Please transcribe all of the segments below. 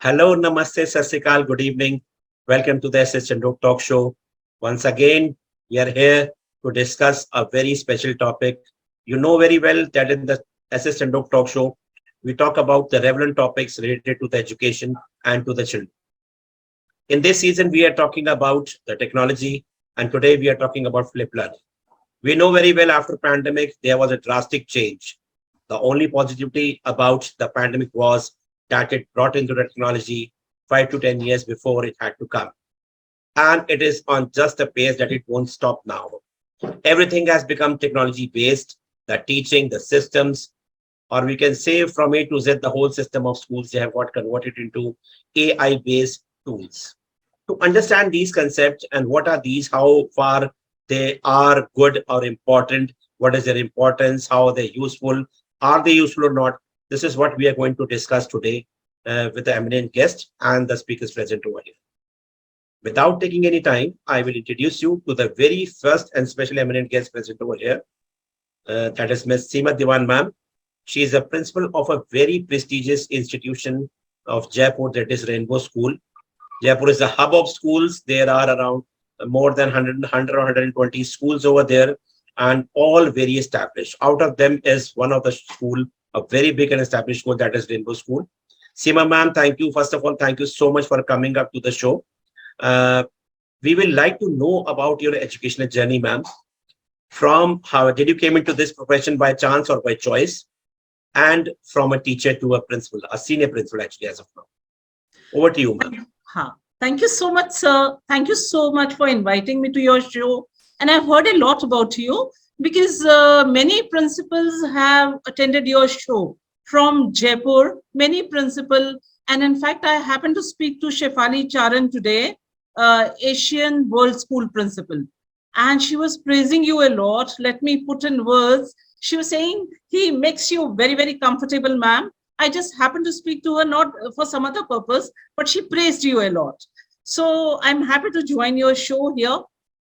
Hello, namaste, sasrikal, good evening. Welcome to the S.S.Chandhok talk show. Once again, we are here to discuss a very special topic. You know very well that in the S.S.Chandhok talk show, we talk about the relevant topics related to the education and to the children. In this season, we are talking about the technology, and today we are talking about flip learning. We know very well after pandemic, there was a drastic change. The only positivity about the pandemic was that it brought into the technology 5 to 10 years before it had to come. And it is on just the pace that it won't stop now. Everything has become technology based, the teaching, the systems, or we can say from A to Z, the whole system of schools, they have got converted into AI based tools. To understand these concepts and what are these, how far they are good or important, what is their importance, how are they useful, are they useful or not? This is what we are going to discuss today with the eminent guest and the speakers present over here. Without taking any time, I will introduce you to the very first and special eminent guest present over here. That is Ms. Seema Diwan ma'am. She is a principal of a very prestigious institution of Jaipur, that is Rainbow School. Jaipur is a hub of schools. There are around more than 100 or 120 schools over there, and all very established. Out of them is one of the school, a very big and established school, that is Rainbow School. Seema ma'am, thank you. First of all, thank you so much for coming up to the show. Uh, we will like to know about your educational journey, ma'am. From how did you came into this profession by chance or by choice, and from a teacher to a principal, a senior principal actually as of now. Over to you, ma'am. Huh. Thank you so much, sir. Thank you so much for inviting me to your show. And I've heard a lot about you because many principals have attended your show from Jaipur, many principal. And in fact, I happened to speak to Shefali Charan today, Asian World School principal. And she was praising you a lot. Let me put in words. She was saying, he makes you very, very comfortable, ma'am. I just happened to speak to her, not for some other purpose, but she praised you a lot. So I'm happy to join your show here.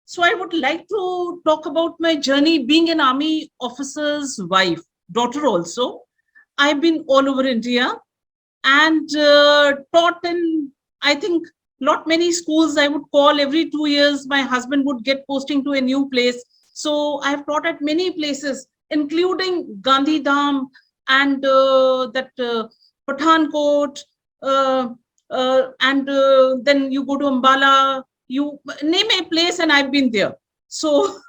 So I would like to talk about my journey being an army officer's wife, daughter also. I've been all over India and taught in, I think, not many schools. I would call every 2 years. My husband would get posting to a new place. So I've taught at many places, including Gandhi Dham and Pathankot, and then you go to Ambala, you name a place and I've been there. So,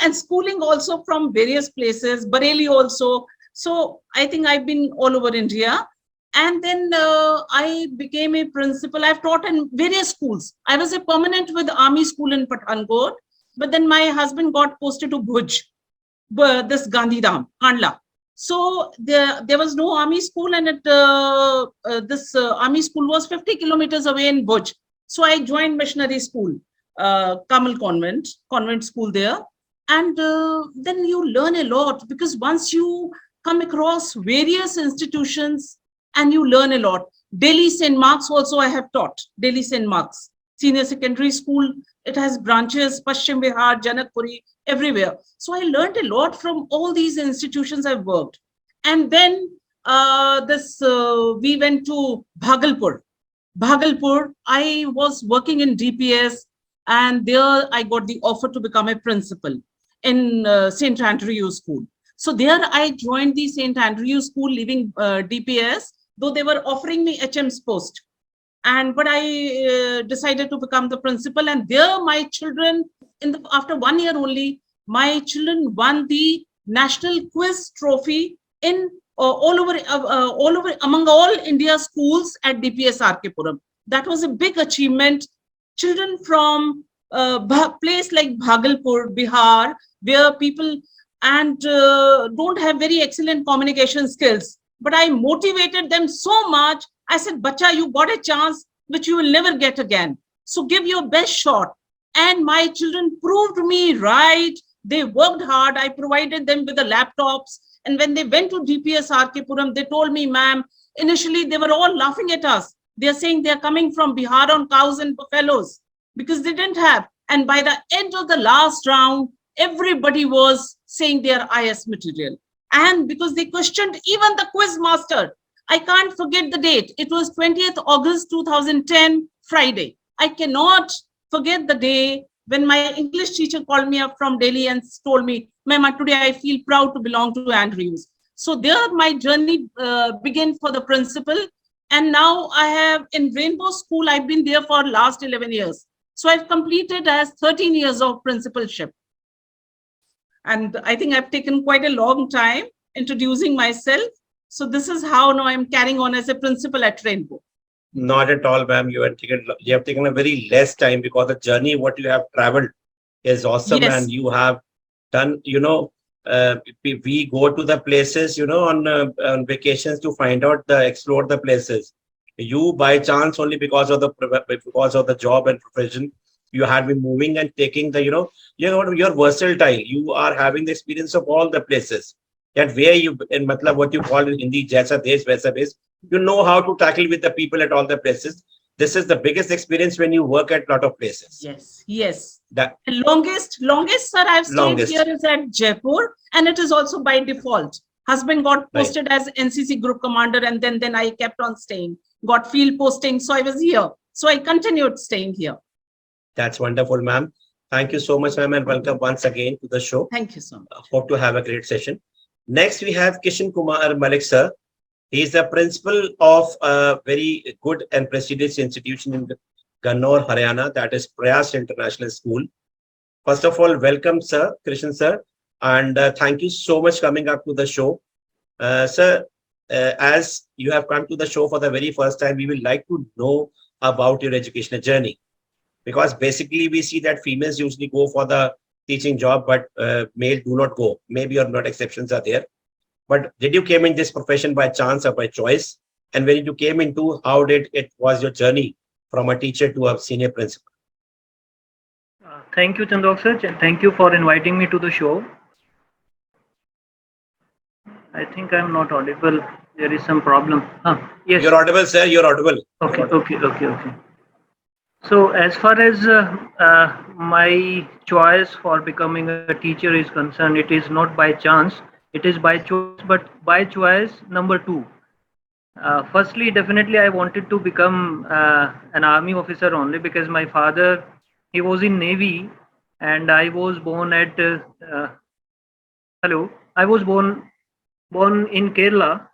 and schooling also from various places, Bareilly also. So I think I've been all over India. And then I became a principal. I've taught in various schools. I was a permanent with Army School in Pathankot, but then my husband got posted to Bhuj, this Gandhi Dham, Kandla. So there was no army school, and this army school was 50 kilometers away in Bhuj. So I joined missionary school, Kamal convent school there. And then you learn a lot because once you come across various institutions and you learn a lot. Delhi St. Mark's also I have taught, Delhi St. Mark's senior secondary school. It has branches, Paschim Bihar, Janakpuri, everywhere. So I learned a lot from all these institutions I've worked. And then we went to Bhagalpur. Bhagalpur, I was working in DPS, and there I got the offer to become a principal in St. Andrew School. So there I joined the St. Andrew School, leaving DPS, though they were offering me HM's post. But I decided to become the principal, and there my children, after 1 year only, my children won the national quiz trophy in all over among all India schools at DPS RK Puram. That was a big achievement. Children from place like Bhagalpur, Bihar, where people and don't have very excellent communication skills, but I motivated them so much. I said, Bacha, you got a chance which you will never get again. So give your best shot. And my children proved me right. They worked hard. I provided them with the laptops. And when they went to DPS RK Puram, they told me, ma'am, initially they were all laughing at us. They're saying they're coming from Bihar on cows and buffaloes because they didn't have. And by the end of the last round, everybody was saying they are IS material. And because they questioned even the quiz master, I can't forget the date. It was 20th August 2010, Friday. I cannot forget the day when my English teacher called me up from Delhi and told me, Ma'am, today I feel proud to belong to Andrews. So there my journey began for the principal. And now I have in Rainbow School, I've been there for last 11 years. So I've completed as 13 years of principalship. And I think I've taken quite a long time introducing myself. So this is how now I'm carrying on as a principal at Rainbow. Not at all, ma'am. You have taken a very less time because the journey what you have traveled is awesome, Yes, and you have done. We go to the places, on vacations to find out explore the places. You by chance only because of the job and profession, you have been moving and taking you're versatile. You are having the experience of all the places. That where you in matlab what you call in Hindi jaisa desh vaisa base, you know how to tackle with the people at all the places. This is the biggest experience when you work at lot of places. yes, yes. The The longest, sir, I've stayed here longest, is at Jaipur, and it is also by default. Husband got right? posted as NCC group commander, and then I kept on staying. Got field posting, so I was here. So I continued staying here. That's wonderful, ma'am. Thank you so much, ma'am, and welcome once again to the show. Thank you so much. Hope to have a great session. Next, we have Kishan Kumar Malik, sir. He is the principal of a very good and prestigious institution in Gannor, Haryana, that is Prayas International School. First of all, welcome, sir, Krishan, sir, and thank you so much coming up to the show. Sir, as you have come to the show for the very first time, we would like to know about your educational journey, because basically we see that females usually go for the teaching job, but male do not go. Maybe or not exceptions are there. But did you came in this profession by chance or by choice? And when you came into, how did it was your journey from a teacher to a senior principal? Thank you, Chandok sir. Thank you for inviting me to the show. I think I'm not audible. There is some problem. Yes. You're audible, sir. You're audible. Okay, okay, okay, okay. So as far as my choice for becoming a teacher is concerned, it is not by chance. It is by choice, but by choice number two. Firstly, definitely I wanted to become an army officer only because my father, he was in Navy, and I was born at hello. I was born in Kerala.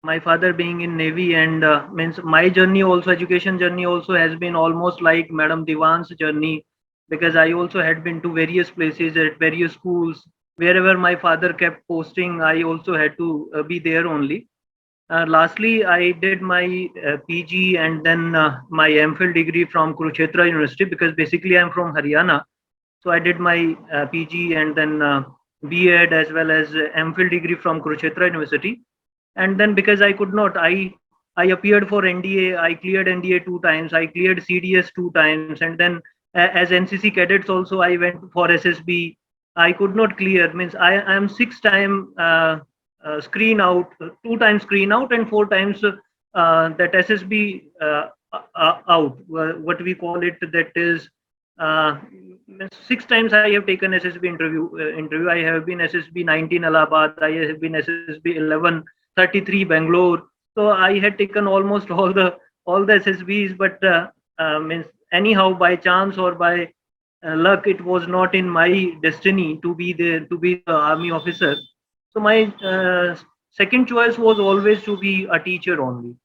My father being in Navy, and means my journey also, education journey also has been almost like Madam Divan's journey, because I also had been to various places at various schools. Wherever my father kept posting, I also had to be there only. Lastly, I did my PG and then my MPhil degree from Kurukshetra University, because basically I'm from Haryana. So I did my PG and then B.Ed as well as MPhil degree from Kurukshetra University. And then because I could not, I appeared for NDA. I cleared NDA 2 times. I cleared CDS 2 times, and then as NCC cadets also I went for SSB. I could not clear. Means I am 6 time screen out, 2 times screen out, and 4 times that SSB out. What we call it, that is 6 times I have taken SSB interview. I have been SSB 19 Allahabad. I have been SSB 1133 Bangalore. So I had taken almost all the SSBs, but means anyhow by chance or by luck, it was not in my destiny to be the army officer. So my second choice was always to be a teacher only.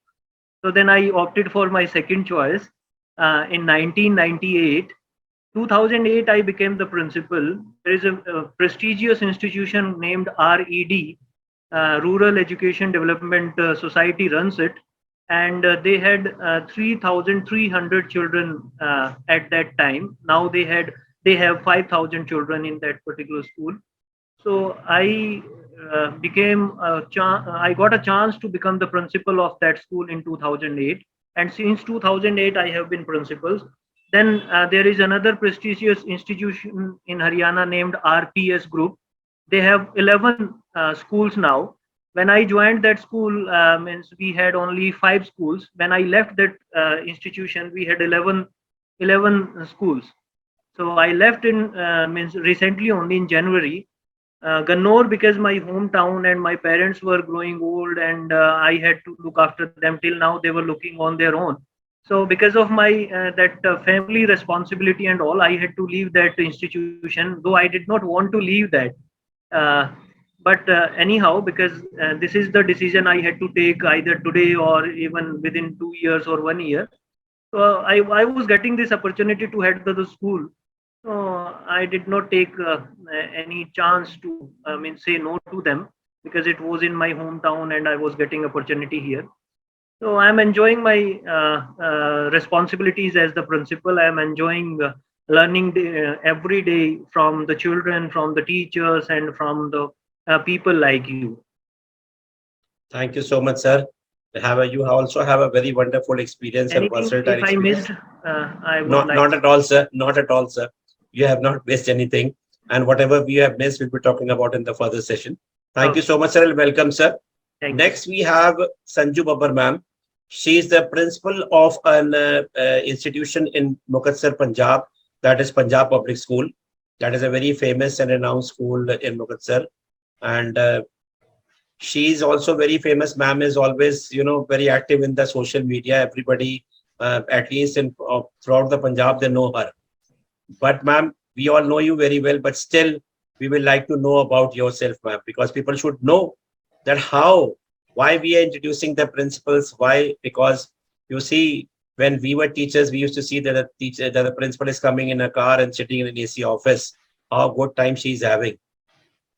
So then I opted for my second choice in 1998. 2008, I became the principal. There is a prestigious institution named RED, Rural Education Development Society runs it, and they had 3,300 children at that time. Now they have 5,000 children in that particular school. So I I got a chance to become the principal of that school in 2008, and since 2008 I have been principal. Then there is another prestigious institution in Haryana named RPS Group. They have 11 schools now. When I joined that school, means we had only 5 schools. When I left that institution, we had 11 schools. So I left in means recently only in January. Gannor, because my hometown and my parents were growing old, and I had to look after them. Till now, they were looking on their own. So, because of my that family responsibility and all, I had to leave that institution. Though I did not want to leave that, uh, but anyhow, because this is the decision I had to take either today or even within 2 years or 1 year. So I was getting this opportunity to head the school. So I did not take any chance to, I mean, say no to them, because it was in my hometown and I was getting opportunity here. So I'm enjoying my responsibilities as the principal. I'm enjoying learning every day from the children, from the teachers, and from the people like you. Thank you so much, sir. You also have a very wonderful experience and Anything versatile if I experience. missed, I would Not, like. not at all, sir. Not at all, sir. You have not missed anything. And whatever we have missed, we'll be talking about in the further session. Thank you Okay, so much, sir, and welcome, sir. thank you. Next, we have Sanju Babbar, ma'am. She is the principal of an institution in Mukatsar, Punjab, that is Punjab Public School. That is a very famous and renowned school in Mukatsar. And she is also very famous. Ma'am is always, very active in the social media. Everybody, at least throughout the Punjab, they know her. But ma'am, we all know you very well, but still, we will like to know about yourself, ma'am, because people should know that why we are introducing the principles. Why? Because you see, when we were teachers, we used to see that the principal is coming in a car and sitting in an AC office. How good time she's having.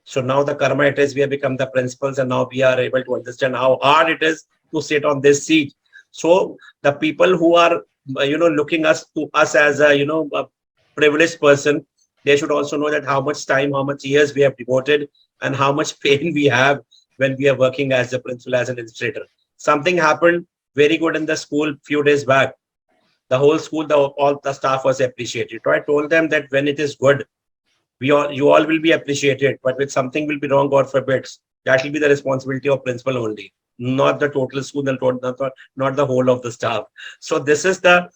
So now the karma it is, we have become the principals, and now we are able to understand how hard it is to sit on this seat. So the people who are, looking us as a privileged person, they should also know that how much time, how much years we have devoted, and how much pain we have when we are working as a principal, as an administrator. Something happened very good in the school few days back. The whole school, all the staff was appreciated. So I told them that when it is good, you all will be appreciated, but when something will be wrong, God forbids, that will be the responsibility of principal only, not the total school, not the whole of the staff. So this is the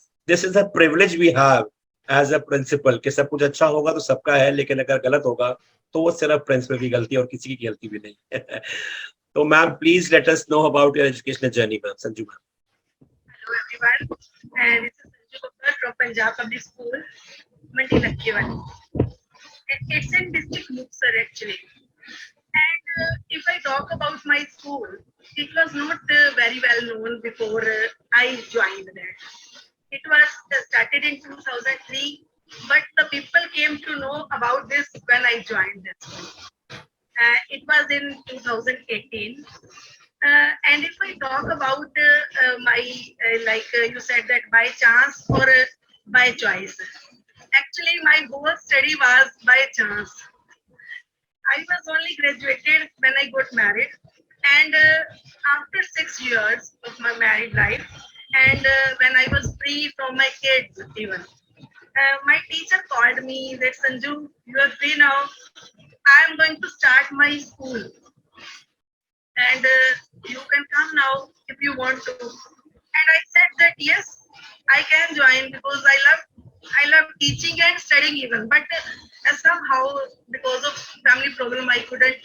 privilege we have as a principal कि सब कुछ अच्छा होगा तो सबका है, लेकिन अगर गलत होगा तो वो सिर्फ प्रिंसिपल की गलती है और किसी की गलती भी नहीं है. तो ma'am, please let us know about your educational journey, ma'am. Sanju ma'am. Hello everyone, and this is Sanju Gupta from Punjab Public School, Mandi Lakhiwan. It's in district Muktsar actually. And if I talk about my school, it was not very well known before I joined there. It was started in 2003, but the people came to know about this when I joined this school. It was in 2018. And if I talk about my, like you said that by chance or by choice, actually my whole study was by chance. I was only graduated when I got married, and after 6 years of my married life, and when I was free from my kids, even my teacher called me that Sanju, you are free now. I am going to start my school, and you can come now if you want to. And I said that yes, I can join because I love teaching and studying even. But somehow because of family problem, I couldn't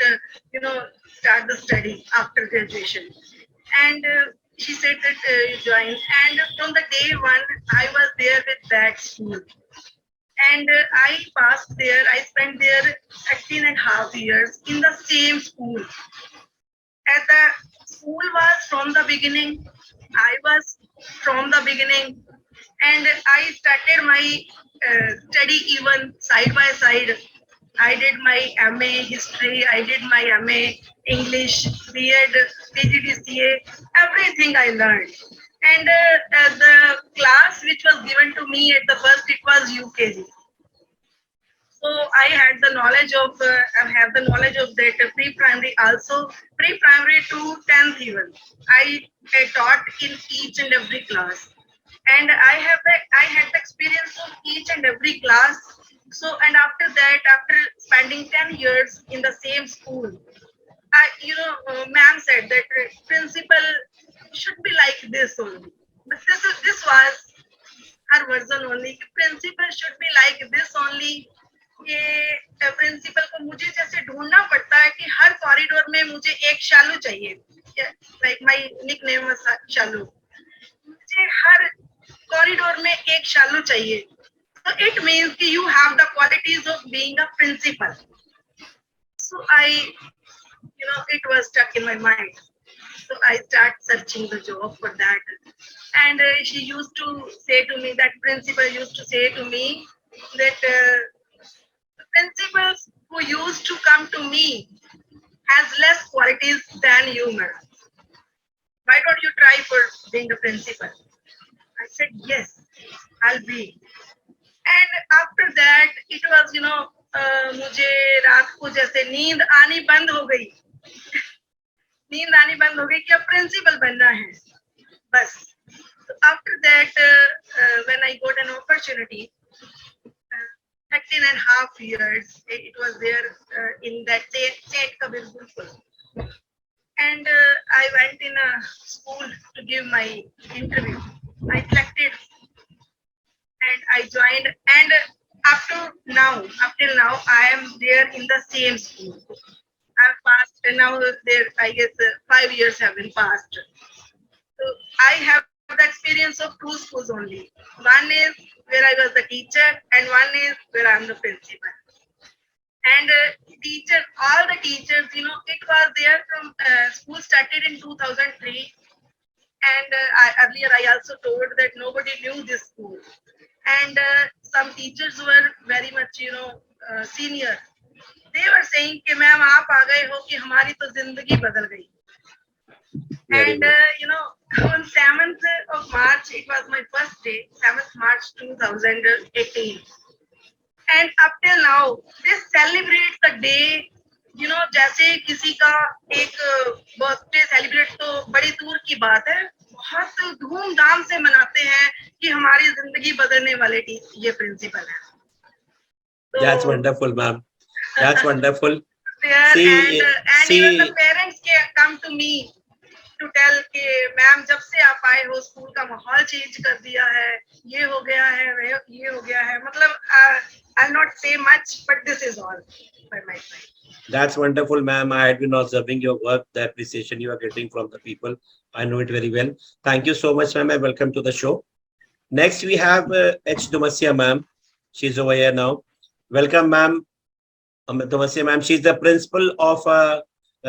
start the study after graduation. And she said that you join. And from the day one, I was there with that school. And I passed there. I spent there 13 and a half years in the same school. At the school was from the beginning. I was from the beginning, and I started my study even side by side. I did my MA history, I did my MA English, BEd, PGDCA, everything I learned. And the class which was given to me at the first, it was UKG. So I had the knowledge of, I have the knowledge of that pre-primary also, pre-primary to 10th even. I taught in each and every class, and I had the experience of each and every class. So and after that, after spending 10 years in the same school, ma'am said that principal should be like this only. But this was her version only. Principal should be like this only. कि principal को मुझे जैसे ढूंढना पड़ता है कि हर corridor में मुझे एक शालू चाहिए, लाइक माय निकनेम वाज शालू, मुझे हर कॉरिडोर में एक शालू चाहिए. So it means कि you have the qualities of being a principal. So it was stuck in my mind. So I start searching the job for that. And she used to say to me, that principal used to say to me that the principals who used to come to me has less qualities than you, madam. Why don't you try for being a principal? I said, yes, I'll be. And after that, it was, मुझे रात को जैसे नींद आनी बंद हो गई, नींद आनी बंद हो गई कि अब प्रिंसिपल बनना है बस. So after that, when I got an opportunity, 13 and a half years, it was there in that Saint Kabir Gurukul. And I went in a school to give my interview. I selected and I joined, and up till now, I am there in the same school. I've passed, and now there, I guess 5 years have been passed. So I have the experience of two schools only. One is where I was the teacher, and one is where I'm the principal. And teacher, all the teachers, it was there from school started in 2003. And earlier I also told that nobody knew this school. And some teachers were very much, senior. They were saying कि ma'am आप आ गए हो कि हमारी तो जिंदगी बदल गई. Very And good. on 7th of March, it was my first day, 7th March 2018. And up till now, they celebrate the day, जैसे किसी का एक बर्थडे सेलिब्रेट तो बड़ी दूर की बात है, बहुत धूमधाम से मनाते हैं कि हमारी जिंदगी बदलने वाले ये प्रिंसिपल है. That's wonderful, ma'am. That's wonderful. There, See, and even the see, parents come to me to tell कि मैम जब से आप आए हो स्कूल का माहौल चेंज कर दिया है, ये हो गया है, ये हो गया है. मतलब I'll not say much, but this is all by my side. that's wonderful, ma'am. I had been observing your work, the appreciation you are getting from the people. I know it very well. Thank you so much, ma'am, and welcome to the show. Next, we have H. Dumasia, ma'am. She's over here now. Welcome, ma'am. Dumasia, ma'am. She's the principal of a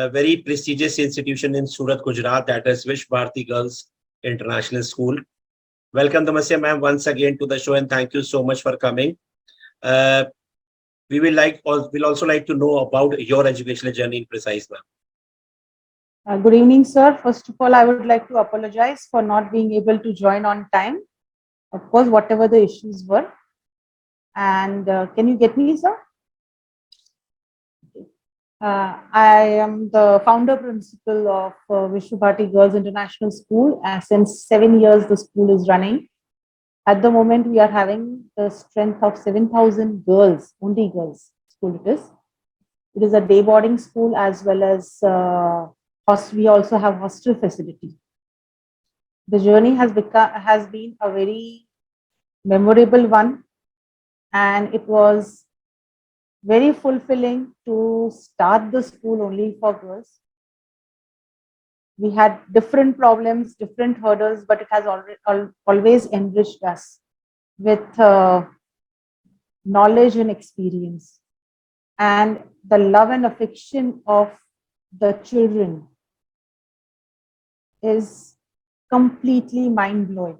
very prestigious institution in Surat, Gujarat, that is Vish Bharati Girls International School. Welcome, Dumasia, ma'am, once again to the show, and thank you so much for coming. We will also like to know about your educational journey in precise, ma'am. Good evening, sir. First of all, I would like to apologize for not being able to join on time. Of course, whatever the issues were. And can you get me, sir? I am the founder principal of Vishwabhati Girls International School. Since 7 years, the school is running. At the moment, we are having the strength of 7,000 girls, only girls school it is. It is a day boarding school as well as we also have hostel facility. The journey has been a very memorable one, and it was very fulfilling to start the school only for girls. We had different problems, different hurdles, but it has always enriched us with knowledge and experience. And the love and affection of the children is completely mind-blowing.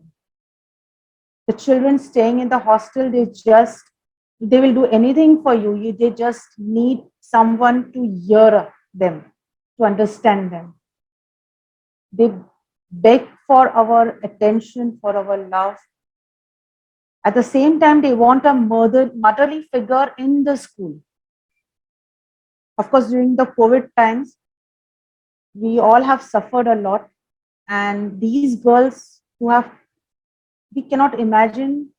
The children staying in the hostel, they will do anything for you. They just need someone to hear them, to understand them. They beg for our attention, for our love. At the same time, they want a motherly figure in the school. Of course, during the COVID times, we all have suffered a lot. And these girls we cannot imagine,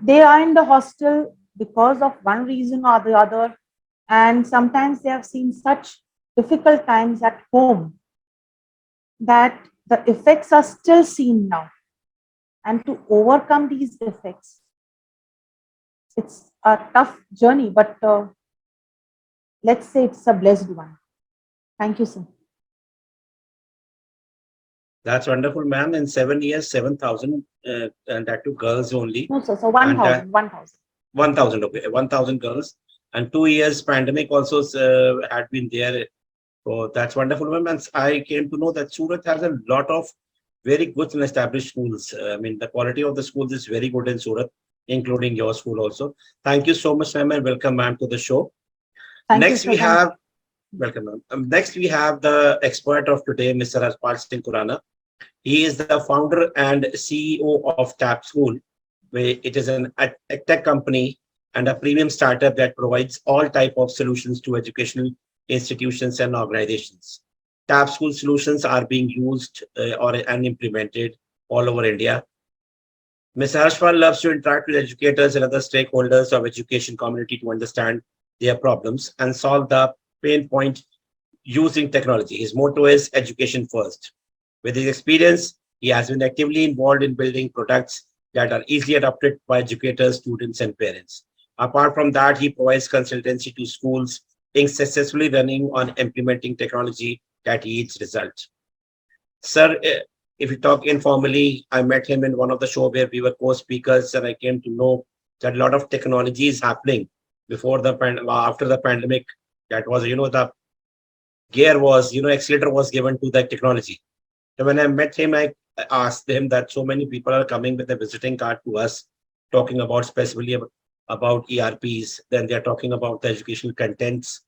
they are in the hostel because of one reason or the other. And sometimes they have seen such difficult times at home that the effects are still seen now. And to overcome these effects, It's a tough journey, but let's say it's a blessed one. Thank you, sir. That's wonderful, ma'am. In 7 years, 7,000, and that to girls only. No, sir. So And 1,000, 1,000. 1,000, okay, 1,000 girls. And 2 years pandemic also had been there. So that's wonderful, ma'am. And I came to know that Surat has a lot of very good and established schools. I mean, the quality of the schools is very good in Surat, including your school also. Thank you so much, ma'am, and welcome, ma'am, to the show. Thank you, Next, sir. we Thank have, welcome, ma'am. Next, we have the expert of today, Mr. Harpal Singh Kurana. He is the founder and CEO of TAP School, where it is an tech company and a premium startup that provides all type of solutions to educational institutions and organizations. TAP School solutions are being used and implemented all over India. Ms. Harshwal loves to interact with educators and other stakeholders of education community to understand their problems and solve the pain point using technology. His motto is education first. With his experience, he has been actively involved in building products that are easily adopted by educators, students, and parents. Apart from that, he provides consultancy to schools being successfully running on implementing technology that yields results. Sir, if we talk informally, I met him in one of the show where we were co-speakers, and I came to know that a lot of technology is happening before the after the pandemic. That was, the gear was, accelerator was given to that technology. So when I met him, I asked him that so many people are coming with a visiting card to us, talking about specifically about ERPs. Then they're talking about the educational contents.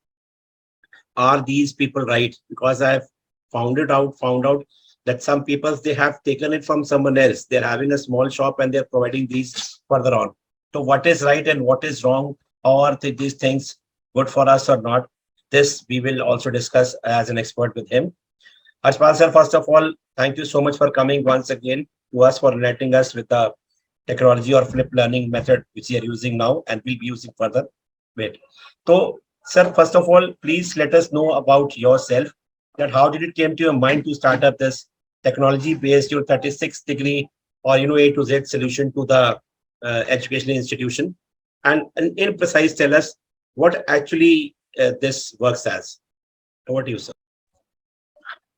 Are these people right? Because I've found out that some people, they have taken it from someone else. They're having a small shop and they're providing these further on. So what is right and what is wrong? How are these things good for us or not? This we will also discuss as an expert with him. Harshpal sir, first of all, thank you so much for coming once again to us, for enlightening us with the technology or flip learning method which we are using now and will be using further. Wait. So, sir, first of all, please let us know about yourself. That how did it came to your mind to start up this technology-based your 36-degree or A to Z solution to the educational institution, and in precise tell us what actually this works as. Over to you, sir.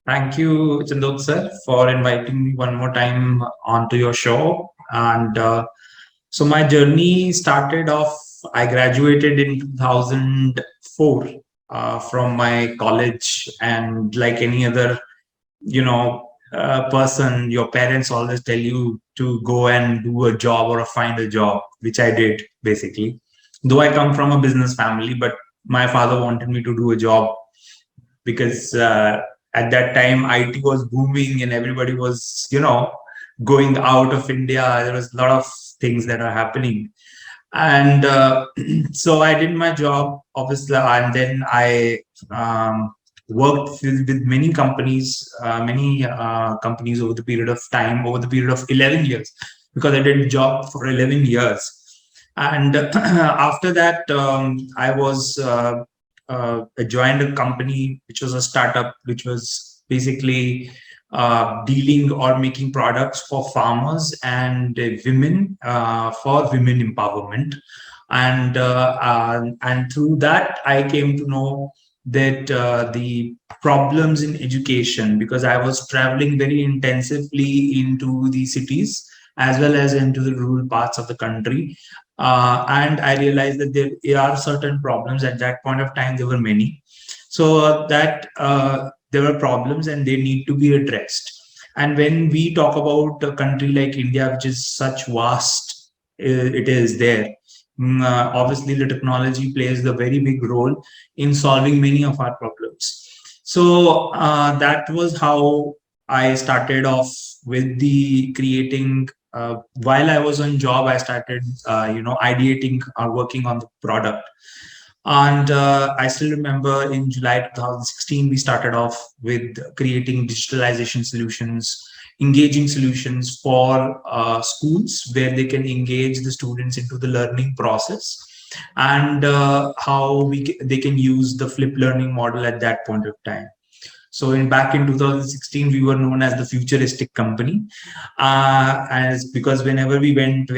Thank you, Chandok sir, for inviting me one more time onto your show. And so my journey started off, I graduated in 2004 from my college. And like any other, person, your parents always tell you to go and do a job or find a job, which I did basically. Though I come from a business family, but my father wanted me to do a job because at that time IT was booming and everybody was, going out of India. There was a lot of things that are happening. And so I did my job, obviously, and then I worked with many companies over the period of time, over the period of 11 years, because I did job for 11 years. And after that, I joined a company which was a startup, which was basically dealing or making products for farmers and women, for women empowerment. And through that, I came to know that the problems in education, because I was traveling very intensively into the cities as well as into the rural parts of the country. And I realized that there are certain problems. At that point of time, there were many. So that there were problems and they need to be addressed. And when we talk about a country like India, which is such vast, it is there. Obviously, the technology plays a very big role in solving many of our problems. So that was how I started off with the creating. While I was on job, I started, ideating or working on the product. And I still remember in July 2016, we started off with creating digitalization solutions, engaging solutions for schools where they can engage the students into the learning process, and how they can use the flip learning model at that point of time. So back in 2016, we were known as the futuristic company, as because wherever we went,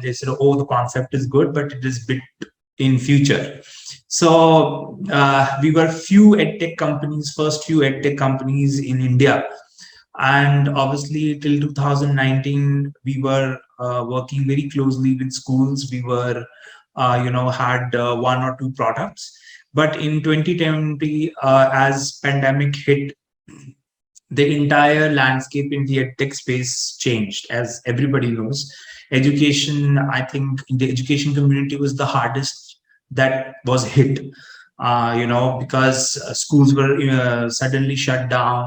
they said, "Oh, the concept is good, but it is bit in future." So we were first few edtech companies in India, and obviously till 2019 we were working very closely with schools. We were had one or two products, but in 2020 as pandemic hit, the entire landscape in the edtech space changed. As everybody knows, education, I think in the education community, was the hardest that was hit, because schools were suddenly shut down.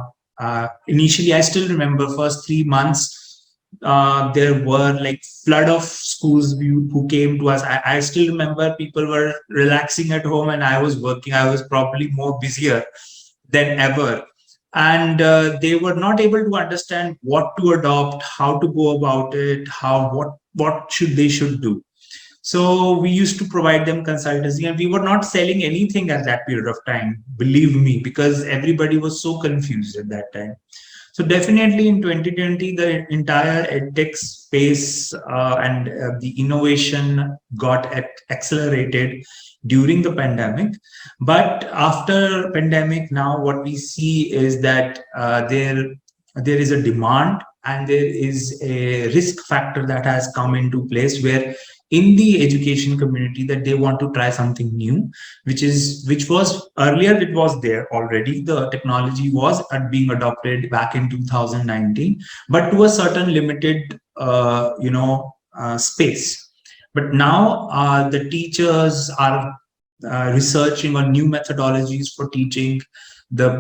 Initially, I still remember first 3 months, there were like flood of schools who came to us. I still remember people were relaxing at home and I was working. I was probably more busier than ever, and they were not able to understand what to adopt, how to go about it, what should do. So we used to provide them consultancy, and we were not selling anything at that period of time, believe me, because everybody was so confused at that time. So definitely in 2020, the entire edtech space and the innovation got accelerated during the pandemic. But after pandemic, now what we see is that there is a demand and there is a risk factor that has come into place, where in the education community that they want to try something new, which was earlier, it was there already. The technology was being adopted back in 2019, but to a certain limited space. But now the teachers are researching on new methodologies for teaching. The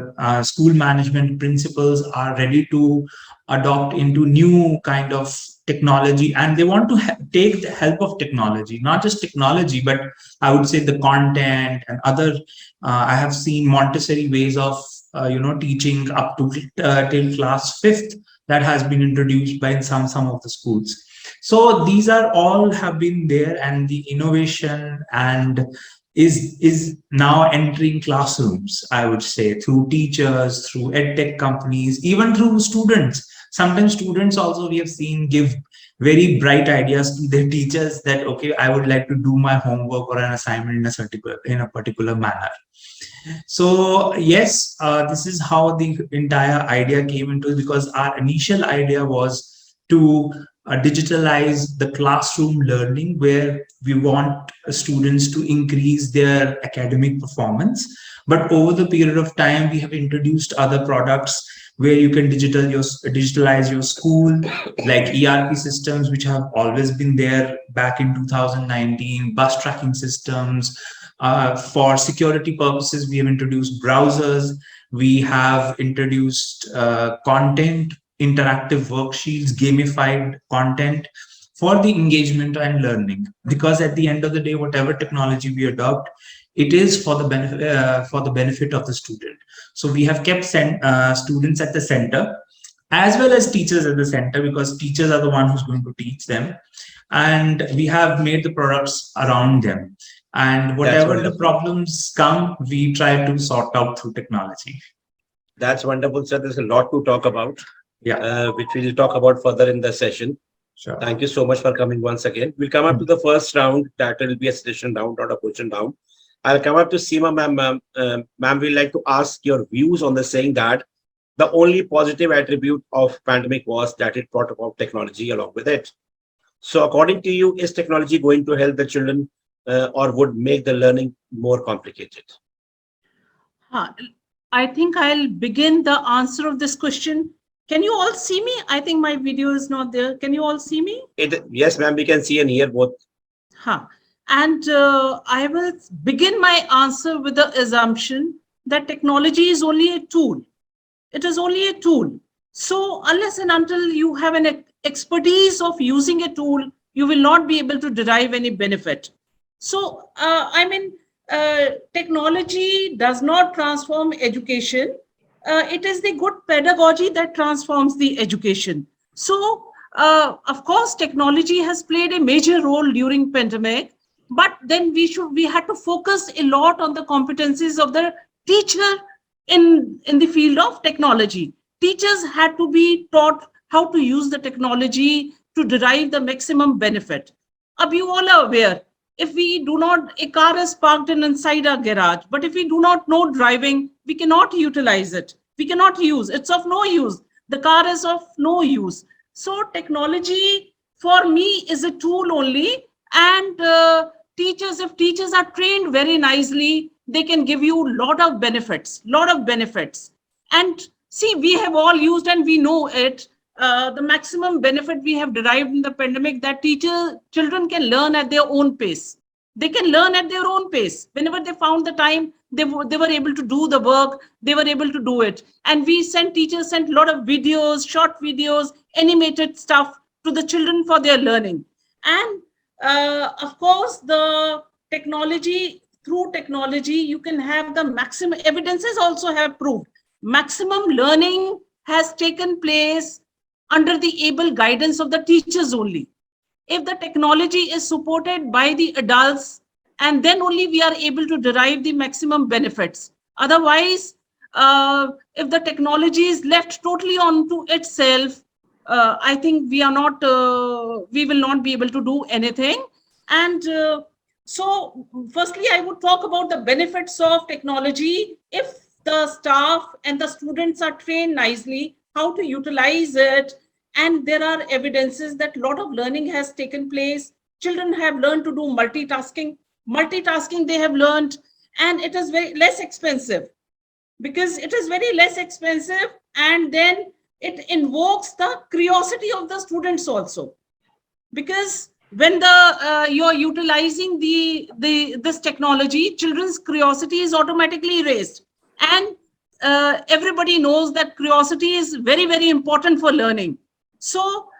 school management principals are ready to adopt into new kind of technology, and they want to take the help of technology, not just technology, but I would say the content and other. I have seen Montessori ways of teaching up to till class 5th that has been introduced by some of the schools. So these are all have been there, and the innovation and is now entering classrooms, I would say, through teachers, through edtech companies, even through students. Sometimes students also, we have seen, give very bright ideas to their teachers that, okay, I would like to do my homework or an assignment in a particular manner. So yes, this is how the entire idea came into, because our initial idea was to digitalize the classroom learning, where we want students to increase their academic performance. But over the period of time, we have introduced other products where you can digitalize your school, like ERP systems, which have always been there back in 2019, bus tracking systems. For security purposes, we have introduced browsers. We have introduced content, interactive worksheets, gamified content for the engagement and learning. Because at the end of the day, whatever technology we adopt, it is for the benefit of the student. So we have kept students at the center, as well as teachers at the center, because teachers are the one who's going to teach them, and we have made the products around them. And whatever the problems come, we try to sort out through technology. That's wonderful, sir. There's a lot to talk about, Yeah. which we'll talk about further in the session. Sure. Thank you so much for coming once again. We'll come up to the first round. That will be a session round, not a question round. I'll come up to Seema, ma'am. Ma'am, we'd like to ask your views on the saying that the only positive attribute of pandemic was that it brought about technology along with it. So according to you, is technology going to help the children or would make the learning more complicated? I think I'll begin the answer of this question. Can you all see me? I think my video is not there. Can you all see me? Yes, ma'am, we can see and hear both. And I will begin my answer with the assumption that technology is only a tool. It is only a tool. So unless and until you have an expertise of using a tool, you will not be able to derive any benefit. So, technology does not transform education. It is the good pedagogy that transforms the education. So, of course, technology has played a major role during pandemic, but then we had to focus a lot on the competencies of the teacher in the field of technology. Teachers had to be taught how to use the technology to derive the maximum benefit. Ab you all are aware, if we do not, a car is parked in inside our garage, but if we do not know driving, we cannot utilize it. We cannot use. It's of no use. The car is of no use. So technology for me is a tool only, and teachers, if teachers are trained very nicely, they can give you lot of benefits. And see, we have all used and we know it. The maximum benefit we have derived in the pandemic, that children can learn at their own pace. They can learn at their own pace. Whenever they found the time, they were able to do the work, they were able to do it. And teachers sent a lot of videos, short videos, animated stuff to the children for their learning. And of course, through technology, you can have the maximum, evidences also have proved, maximum learning has taken place under the able guidance of the teachers only. If the technology is supported by the adults, and then only we are able to derive the maximum benefits. Otherwise, if the technology is left totally onto itself, I think we will not be able to do anything. And so firstly, I would talk about the benefits of technology. If the staff and the students are trained nicely how to utilize it, and there are evidences that a lot of learning has taken place. Children have learned to do multitasking they have learned, and it is very less expensive, because it is very less expensive, and then it invokes the curiosity of the students also. Because when you're utilizing this technology, children's curiosity is automatically raised. And everybody knows that curiosity is very, very important for learning. So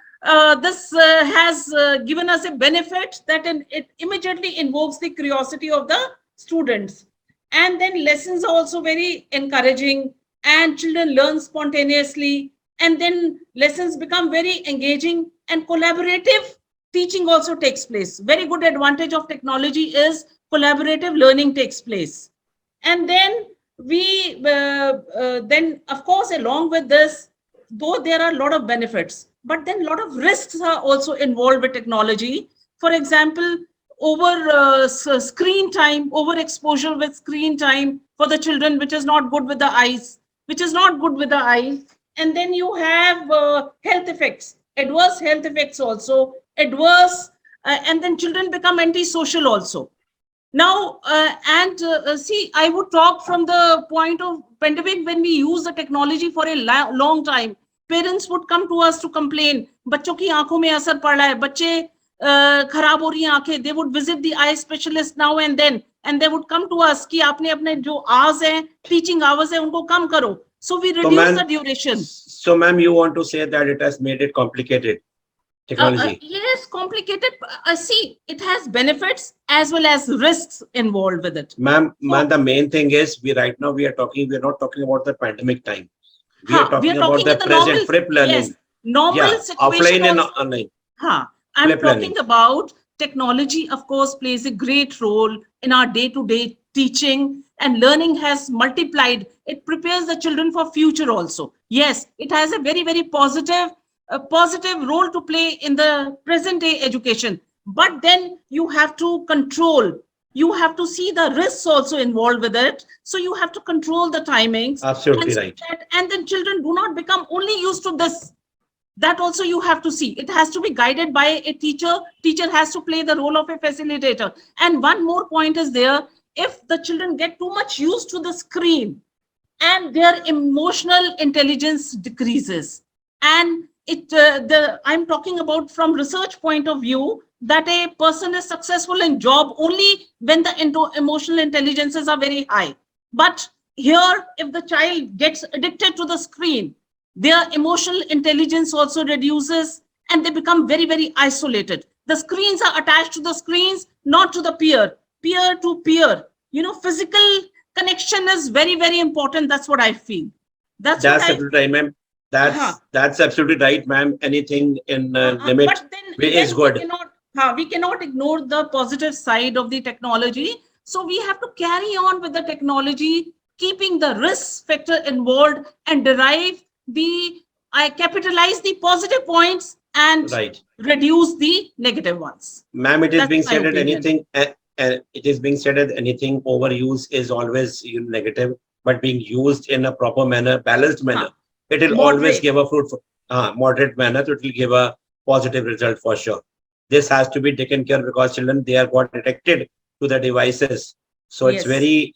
this has given us a benefit that it immediately invokes the curiosity of the students. And then lessons are also very encouraging, and children learn spontaneously, and then lessons become very engaging, and collaborative teaching also takes place. Very good advantage of technology is collaborative learning takes place. And then then of course, along with this, though there are a lot of benefits, but then a lot of risks are also involved with technology. For example, screen time, overexposure with screen time for the children, which is not good with the eyes, And then you have health effects, adverse health effects also, and then children become antisocial also. Now, see, I would talk from the point of pandemic. When we use the technology for a long time, parents would come to us to complain, बच्चों की आंखों में असर पड़ रहा है, बच्चे खराब हो रही हैं आंखें. They would visit the eye specialist now and then, and they would come to us कि आपने अपने जो hours हैं, teaching hours हैं, उनको कम करो. So we reduce the duration. So ma'am, you want to say that it has made it complicated? Technology. Yes, complicated. See, it has benefits as well as risks involved with it. Ma'am, the main thing is we are not talking about the pandemic time. We are talking about the present flip learning. Yes, normal situation. Offline and online. I'm talking about technology, of course, plays a great role in our day-to-day teaching, and learning has multiplied. It prepares the children for future also. Yes, it has a very, very positive role to play in the present day education. But then you have to control. You have to see the risks also involved with it. So you have to control the timings. Absolutely right. And then children do not become only used to this. That also you have to see. It has to be guided by a teacher. Teacher has to play the role of a facilitator. And one more point is there. If the children get too much used to the screen, and their emotional intelligence decreases, and I'm talking about from research point of view, that a person is successful in job only when the emotional intelligences are very high. But here, if the child gets addicted to the screen, their emotional intelligence also reduces, and they become very, very isolated. The screens are attached to the screens, not to the peer to peer. Physical connection is very, very important. That's what I feel. That's absolutely right, ma'am. That's absolutely right, ma'am. Anything in limit is good. We cannot ignore the positive side of the technology. So we have to carry on with the technology keeping the risk factor involved and I capitalize the positive points and Right. reduce the negative ones. Ma'am, it is That's being my said that opinion. anything, it is being said that anything overuse is always negative, but being used in a proper manner, balanced manner, Huh. it will always Moderate. give a fruitful, moderate manner. So it will give a positive result for sure. This has to be taken care because children, they are got detected to the devices. So it's Yes. very,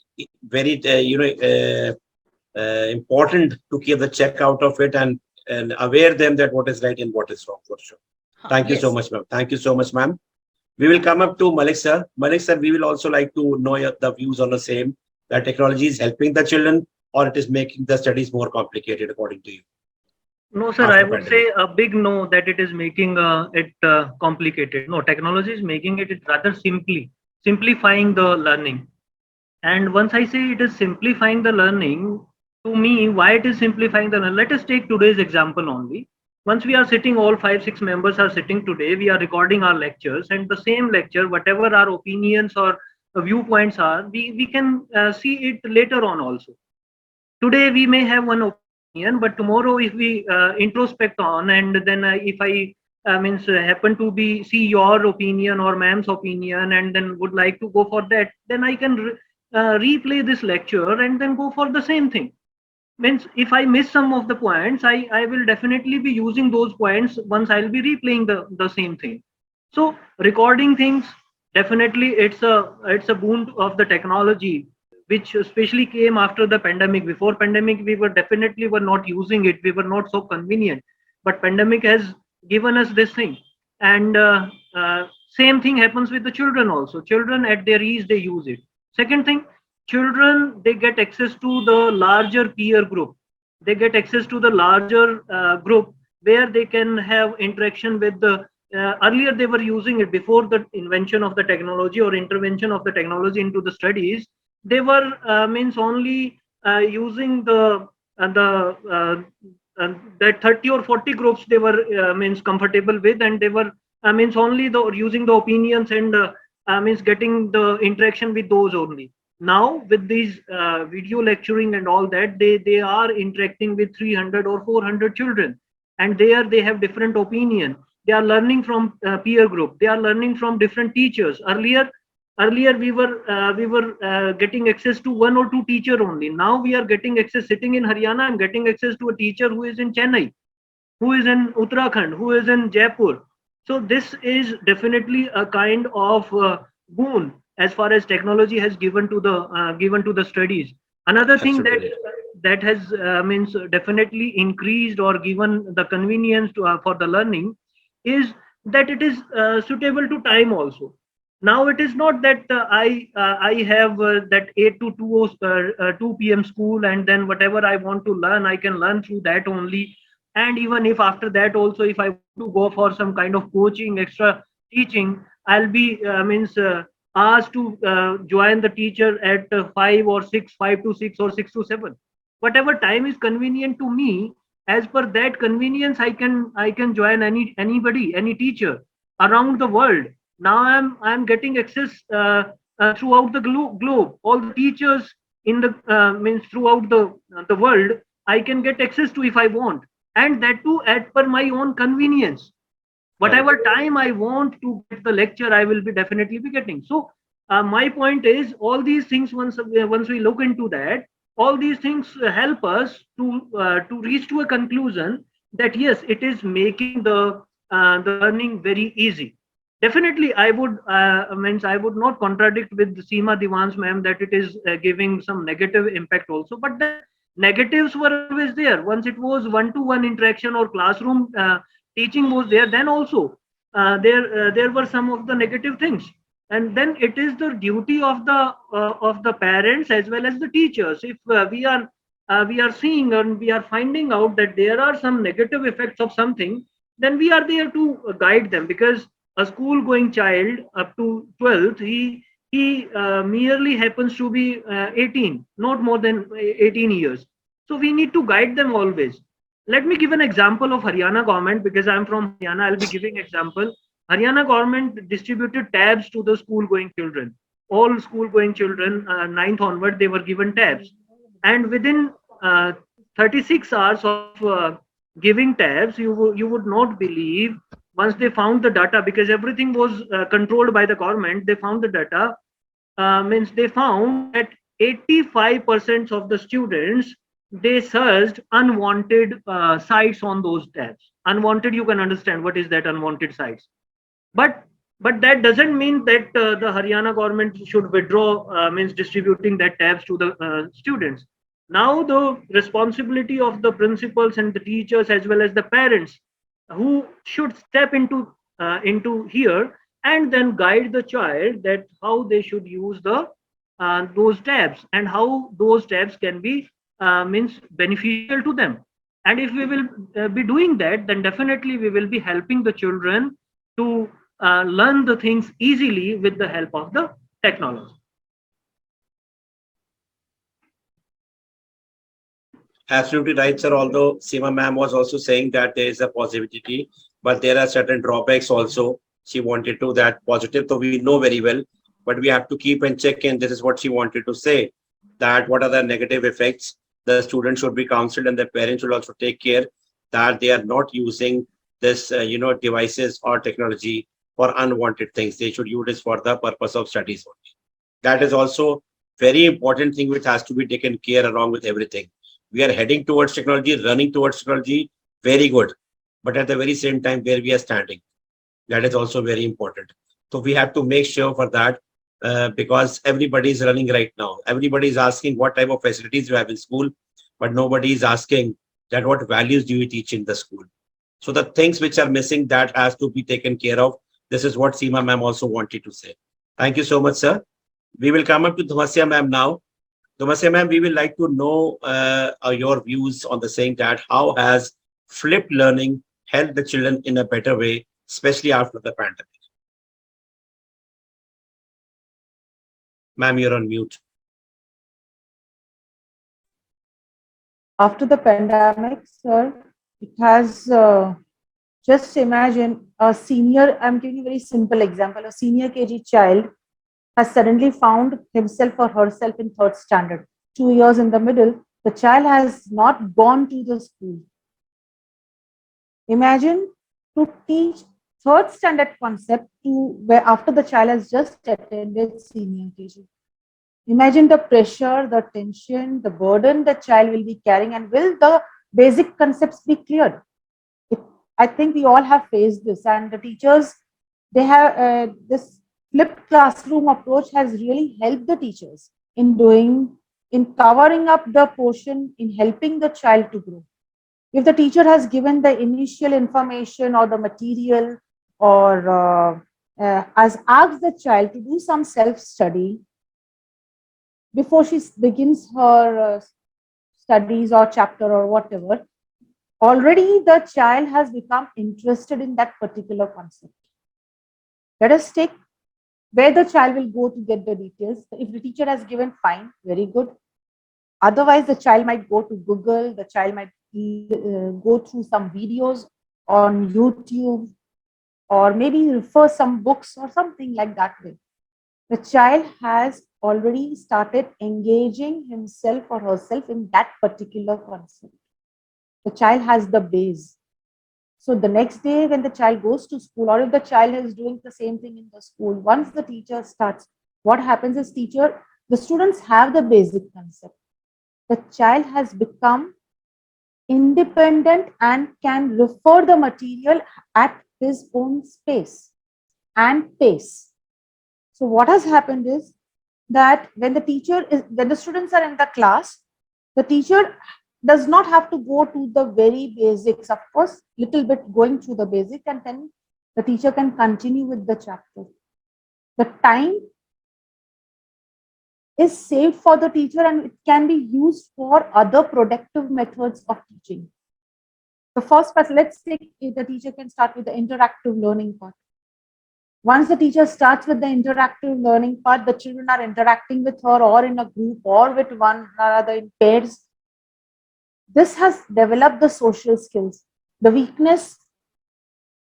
important to keep the check out of it and aware them that what is right and what is wrong for sure. Huh. Thank you so Yes. much, ma'am. Thank you so much, ma'am. We will come up to Malik sir. Malik sir, we will also like to know the views on the same, that technology is helping the children or it is making the studies more complicated according to you No, sir, I after would pandemic. say a big no that it is making it complicated. No, technology is making it rather simplifying the learning. And once I say it is simplifying the learning, to me, why it is simplifying the learning? Let us take today's example only. Once we are sitting, all 5, 6 members are sitting today, we are recording our lectures, and the same lecture, whatever our opinions or viewpoints are, we can see it later on also. Today we may have one opinion, but tomorrow if we introspect on, and then if I means happen to be see your opinion or ma'am's opinion and then would like to go for that, then I can replay this lecture and then go for the same thing. Means if I miss some of the points, I will definitely be using those points once I'll be replaying the same thing. So recording things, definitely it's a boon of the technology, which especially came after the pandemic. Before pandemic, we were definitely were not using it. We were not so convenient, but pandemic has given us this thing. And same thing happens with the children also. Children at their ease, they use it. Second thing, children, they get access to the larger peer group. They get access to the larger group where they can have interaction with the earlier they were using it before the invention of the technology or intervention of the technology into the studies. They were means only using that 30 or 40 groups they were means comfortable with, and they were means only the using the opinions and means getting the interaction with those only. Now with these video lecturing and all that, they are interacting with 300 or 400 children, and there they have different opinion. They are learning from peer group. They are learning from different teachers. Earlier we were getting access to one or two teacher only. Now we are getting access. Sitting in Haryana, I'm getting access to a teacher who is in Chennai, who is in Uttarakhand, who is in Jaipur. So this is definitely a kind of boon as far as technology has given to the studies. Another thing that Absolutely. that has means definitely increased or given the convenience for the learning is that it is suitable to time also. Now it is not that I have that 8 to 2 p.m. school, and then whatever I want to learn I can learn through that only. And even if after that also, if I want to go for some kind of coaching, extra teaching, I'll be means asked to join the teacher at 5 or 6, 5 to 6 or 6 to 7, whatever time is convenient to me. As per that convenience, I can join anybody, any teacher around the world. Now I'm getting access throughout the globe. All the teachers in the means throughout the world, I can get access to if I want, and that too at per my own convenience. Right. Whatever time I want to get the lecture, I will be definitely be getting. So my point is, all these things, once we look into that, all these things help us to reach to a conclusion that yes, it is making the learning very easy. Definitely I would means I would not contradict with Seema Diwan's ma'am that it is giving some negative impact also, but then negatives were always there. Once it was one to one interaction or classroom teaching was there, then also there were some of the negative things. And then it is the duty of the parents as well as the teachers. If we are seeing and we are finding out that there are some negative effects of something, then we are there to guide them. Because a school going child up to 12th, he merely happens to be 18, not more than 18 years. So we need to guide them always. Let me give an example of Haryana government, because I'm from Haryana. I'll be giving example. Haryana government distributed tabs to the school going children. All school going children, ninth onward, they were given tabs. and within 36 hours of giving tabs, you would not believe, once they found the data, because everything was controlled by the government, they found the data, means they found that 85% of the students, they searched unwanted sites on those tabs. Unwanted, you can understand what is that, unwanted sites. but but that doesn't mean that the Haryana government should withdraw, means distributing that tabs to the students. Now the responsibility of the principals and the teachers as well as the parents, who should step into here and then guide the child that how they should use the those tabs, and how those tabs can be means beneficial to them. And if we will be doing that, then definitely we will be helping the children to learn the things easily with the help of the technology. Absolutely right, sir. Although Seema ma'am was also saying that there is a positivity, but there are certain drawbacks also. She wanted to that positive, so we know very well, but we have to keep and check in. This is what she wanted to say, that what are the negative effects. The students should be counseled and the parents should also take care that they are not using this, devices or technology for unwanted things. They should use this for the purpose of studies only. That is also very important thing which has to be taken care along with everything. We are heading towards technology, running towards technology, very good. But at the very same time, where we are standing, that is also very important. So we have to make sure for that, because everybody is running right now. Everybody is asking what type of facilities you have in school, but nobody is asking that what values do you teach in the school. So the things which are missing, that has to be taken care of. This is what Seema ma'am also wanted to say. Thank you so much, sir. We will come up to Dhamasya ma'am now. Dhamasya ma'am, we will like to know your views on the saying that how has flipped learning helped the children in a better way, especially after the pandemic. Ma'am, you're on mute. After the pandemic, sir, it has just imagine a senior, I'm giving you a very simple example, a senior KG child has suddenly found himself or herself in third standard. 2 years in the middle, the child has not gone to the school. Imagine to teach third standard concept to where after the child has just attended senior KG. Imagine the pressure, the tension, the burden the child will be carrying, and will the basic concepts be cleared? I think we all have faced this, and the teachers, they have this flipped classroom approach has really helped the teachers in covering up the portion, in helping the child to grow. If the teacher has given the initial information or the material, or has asked the child to do some self-study before she begins her studies or chapter or whatever, already the child has become interested in that particular concept. Let us take where the child will go to get the details. If the teacher has given, fine, very good. Otherwise, the child might go to Google, the child might go through some videos on YouTube, or maybe refer some books or something like that way. The child has already started engaging himself or herself in that particular concept. The child has the base. So the next day when the child goes to school, or if the child is doing the same thing in the school, once the teacher starts, what happens is the students have the basic concept. The child has become independent and can refer the material at his own space and pace. So what has happened is that when the students are in the class, the teacher does not have to go to the very basics. Of course, little bit going through the basic, and then the teacher can continue with the chapter. The time is saved for the teacher, and it can be used for other productive methods of teaching. The first part, let's take the teacher can start with the interactive learning part. Once the teacher starts with the interactive learning part, the children are interacting with her or in a group or with one another in pairs. This has developed the social skills. The weakness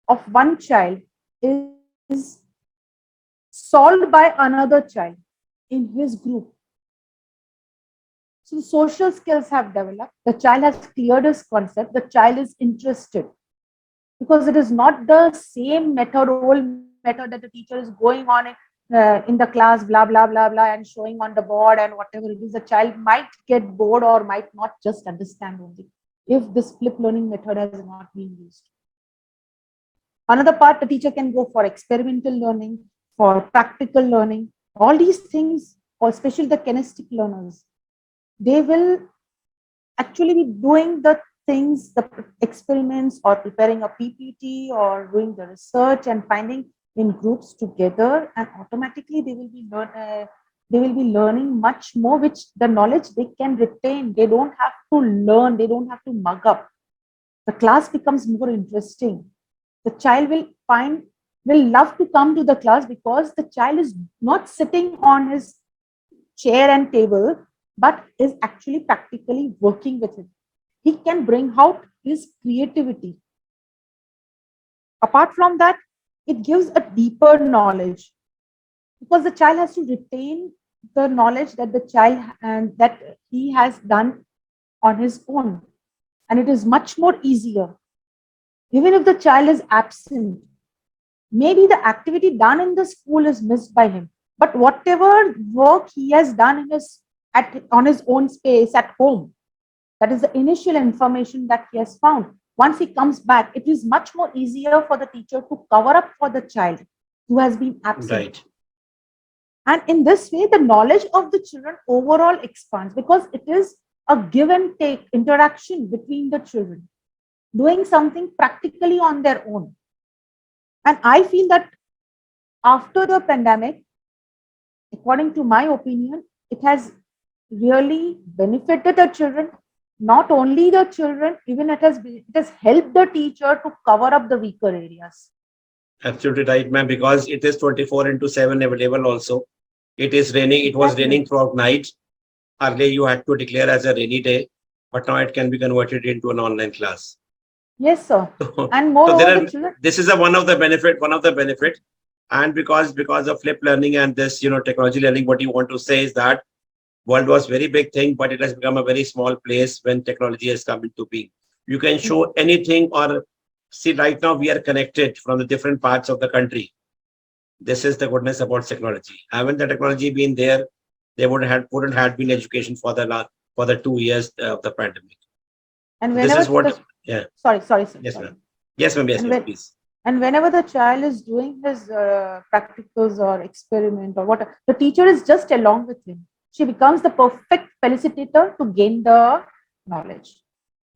of one child is solved by another child in his group. So social skills have developed. The child has cleared his concept. The child is interested because it is not the same method, old method that the teacher is going on in the class, blah, blah, blah, blah, and showing on the board and whatever it is. The child might get bored or might not just understand only if this flip learning method has not been used. Another part, the teacher can go for experimental learning, for practical learning. All these things, or especially the kinesthetic learners, they will actually be doing the things, the experiments, or preparing a PPT, or doing the research and finding in groups together, and automatically they will be learning much more, which the knowledge they can retain. They don't have to learn, they don't have to mug up. The class becomes more interesting. The child will love to come to the class because the child is not sitting on his chair and table, but is actually practically working with it. He can bring out his creativity. Apart from that, it gives a deeper knowledge because the child has to retain the knowledge that the child and that he has done on his own, and it is much more easier. Even if the child is absent, maybe the activity done in the school is missed by him, but whatever work he has done on his own space at home, that is the initial information that he has found. Once he comes back, it is much more easier for the teacher to cover up for the child who has been absent. Right. And in this way, the knowledge of the children overall expands because it is a give and take interaction between the children, doing something practically on their own. And I feel that after the pandemic, according to my opinion, it has really benefited the children. Not only the children, even it has helped the teacher to cover up the weaker areas. Absolutely right, ma'am, because it is 24 into 7 available also. It is raining. It was raining throughout night. Earlier, you had to declare as a rainy day, but now it can be converted into an online class. Yes, sir. And So moreover, there the are, children. this is one of the benefit. And because of flip learning and this, technology learning, what you want to say is that world was very big thing, but it has become a very small place when technology has come into being. You can show anything or see right now we are connected from the different parts of the country. This is the goodness about technology. Haven't the technology been there, they wouldn't have been education for the 2 years of the pandemic. And This is whenever what, yeah. sorry, sir. Yes, Sorry. ma'am. Yes, ma'am. Yes, And ma'am. when, Please. and whenever the child is doing his practicals or experiment or whatever, the teacher is just along with him. She becomes the perfect felicitator to gain the knowledge.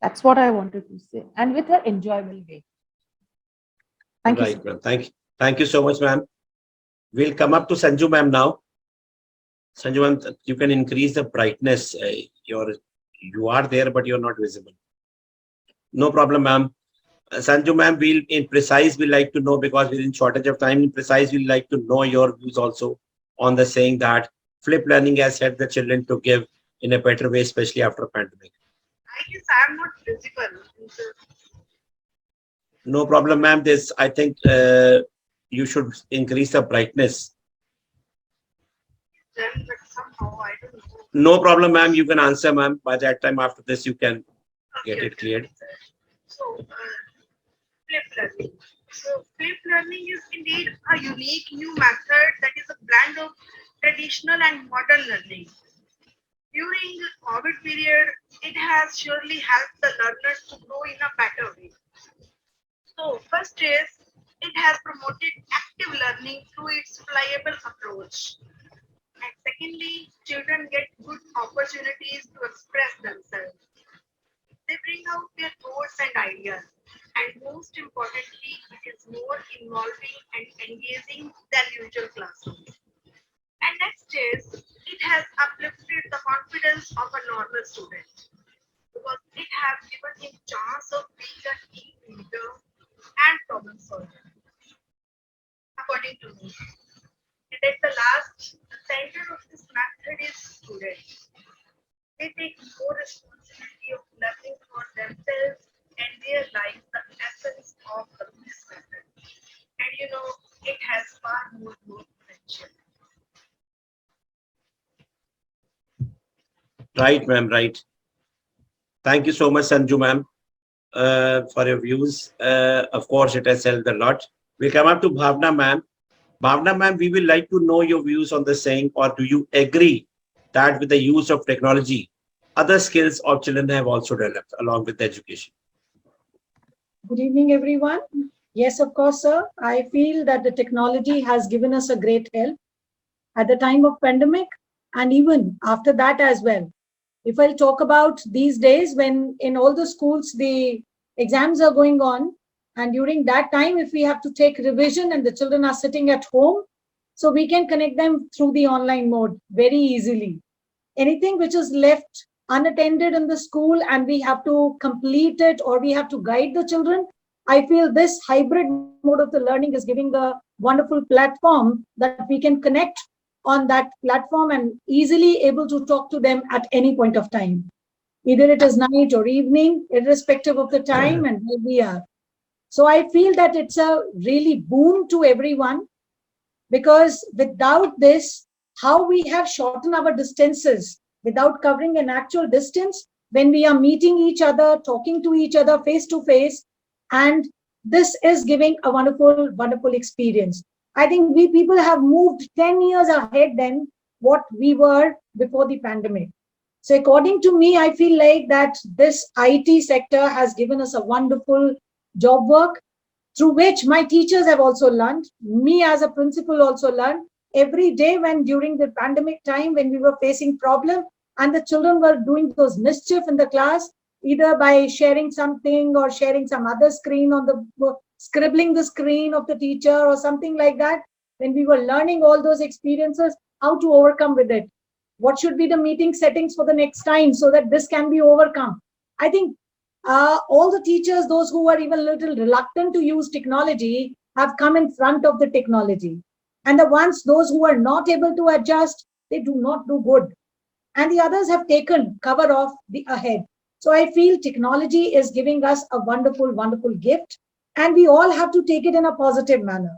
That's what I wanted to say, and with an enjoyable way. Thank you, Right, sir. ma'am. Thank you so much, ma'am. We'll come up to Sanju, ma'am, now. Sanju, ma'am, you can increase the brightness. You are there, but you're not visible. No problem, ma'am. Sanju, ma'am, we'll like to know because we're in shortage of time. In precise, we'll like to know your views also on the saying that flip learning has helped the children to give in a better way, especially after pandemic. I guess I'm not visible. No problem, ma'am. I think you should increase the brightness. Then, but somehow I don't know. No problem, ma'am. You can answer, ma'am. By that time, after this, you can get Okay, it cleared. So, flip learning. So, flip learning is indeed a unique new method that is a blend of traditional and modern learning. During the COVID period, it has surely helped the learners to grow in a better way. So, first is it has promoted active learning through its pliable approach. And secondly, children get good opportunities to express themselves. They bring out their thoughts and ideas. And most importantly, it is more involving and engaging than usual classrooms. And next is it has uplifted the confidence of a normal student because it has given him chance of being a team leader and problem solver, according to me. And at the last, the center of this method is students. They take more responsibility of learning for themselves and realize the essence of this method. And it has far more potential. Right, ma'am, right. Thank you so much, Sanju, ma'am, for your views. Of course, it has helped a lot. We'll come up to Bhavna, ma'am. Bhavna, ma'am, we will like to know your views on the saying, or do you agree that with the use of technology, other skills of children have also developed along with education? Good evening, everyone. Yes, of course, sir. I feel that the technology has given us a great help at the time of pandemic and even after that as well. If I'll talk about these days when in all the schools the exams are going on, and during that time, if we have to take revision and the children are sitting at home, so we can connect them through the online mode very easily. Anything which is left unattended in the school and we have to complete it or we have to guide the children, I feel this hybrid mode of the learning is giving a wonderful platform that we can connect on that platform and easily able to talk to them at any point of time. Either it is night or evening, irrespective of the time and where we are. So I feel that it's a really boon to everyone, because without this, how we have shortened our distances without covering an actual distance when we are meeting each other, talking to each other face to face. And this is giving a wonderful, wonderful experience. I think we people have moved 10 years ahead than what we were before the pandemic. So according to me, I feel like that this IT sector has given us a wonderful job work through which my teachers have also learned, me as a principal also learned every day when during the pandemic time when we were facing problem and the children were doing those mischief in the class, either by sharing something or sharing some other screen on the scribbling the screen of the teacher or something like that. When we were learning all those experiences, how to overcome with it, what should be the meeting settings for the next time so that this can be overcome. I think all the teachers, those who were even a little reluctant to use technology, have come in front of the technology. And the ones, those who are not able to adjust, they do not do good. And the others have taken cover of the ahead. So I feel technology is giving us a wonderful, wonderful gift, and we all have to take it in a positive manner.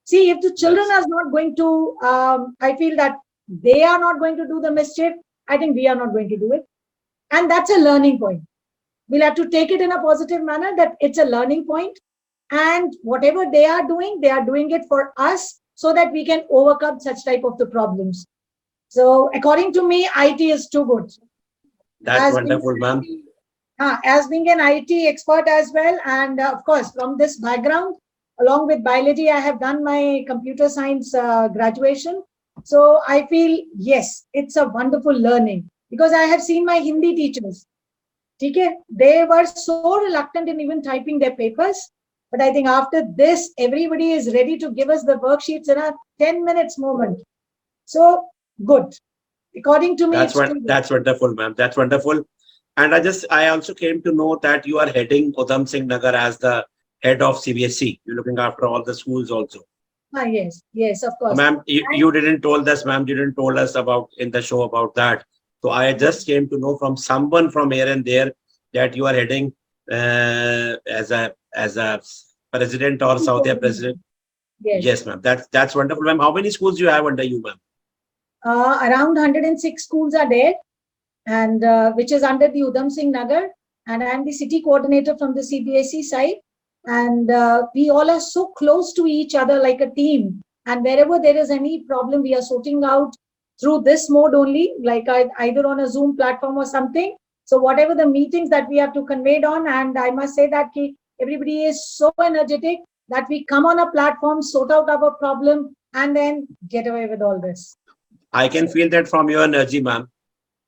See, if the children Yes. are not going to, I feel that they are not going to do the mischief, I think we are not going to do it. And that's a learning point. We'll have to take it in a positive manner that it's a learning point, and whatever they are doing it for us so that we can overcome such type of the problems. So according to me, IT is too good. That's As being, wonderful, ma'am. as being an IT expert as well, and of course from this background, along with biology, I have done my computer science graduation. So I feel yes, it's a wonderful learning, because I have seen my Hindi teachers. Okay, they were so reluctant in even typing their papers. But I think after this, everybody is ready to give us the worksheets in a 10 minutes moment. So good. According to me, That's it's too what. good. That's wonderful, ma'am. That's wonderful. And I also came to know that you are heading Udham Singh Nagar as the head of CBSE. You're looking after all the schools also. Yes, yes, of course. Ma'am, you didn't told us, ma'am, you didn't told us about in the show about that. So I just came to know from someone from here and there that you are heading as a president or Saudi president. Yes. Yes, ma'am. That's wonderful, ma'am. How many schools you have under you, ma'am? Around 106 schools are there, and which is under the Udham Singh Nagar. And I am the city coordinator from the CBSE side. And we all are so close to each other like a team. And wherever there is any problem, we are sorting out through this mode only, like either on a Zoom platform or something. So whatever the meetings that we have to convey on, and I must say that everybody is so energetic that we come on a platform, sort out our problem, and then get away with all this. I can feel that from your energy, ma'am.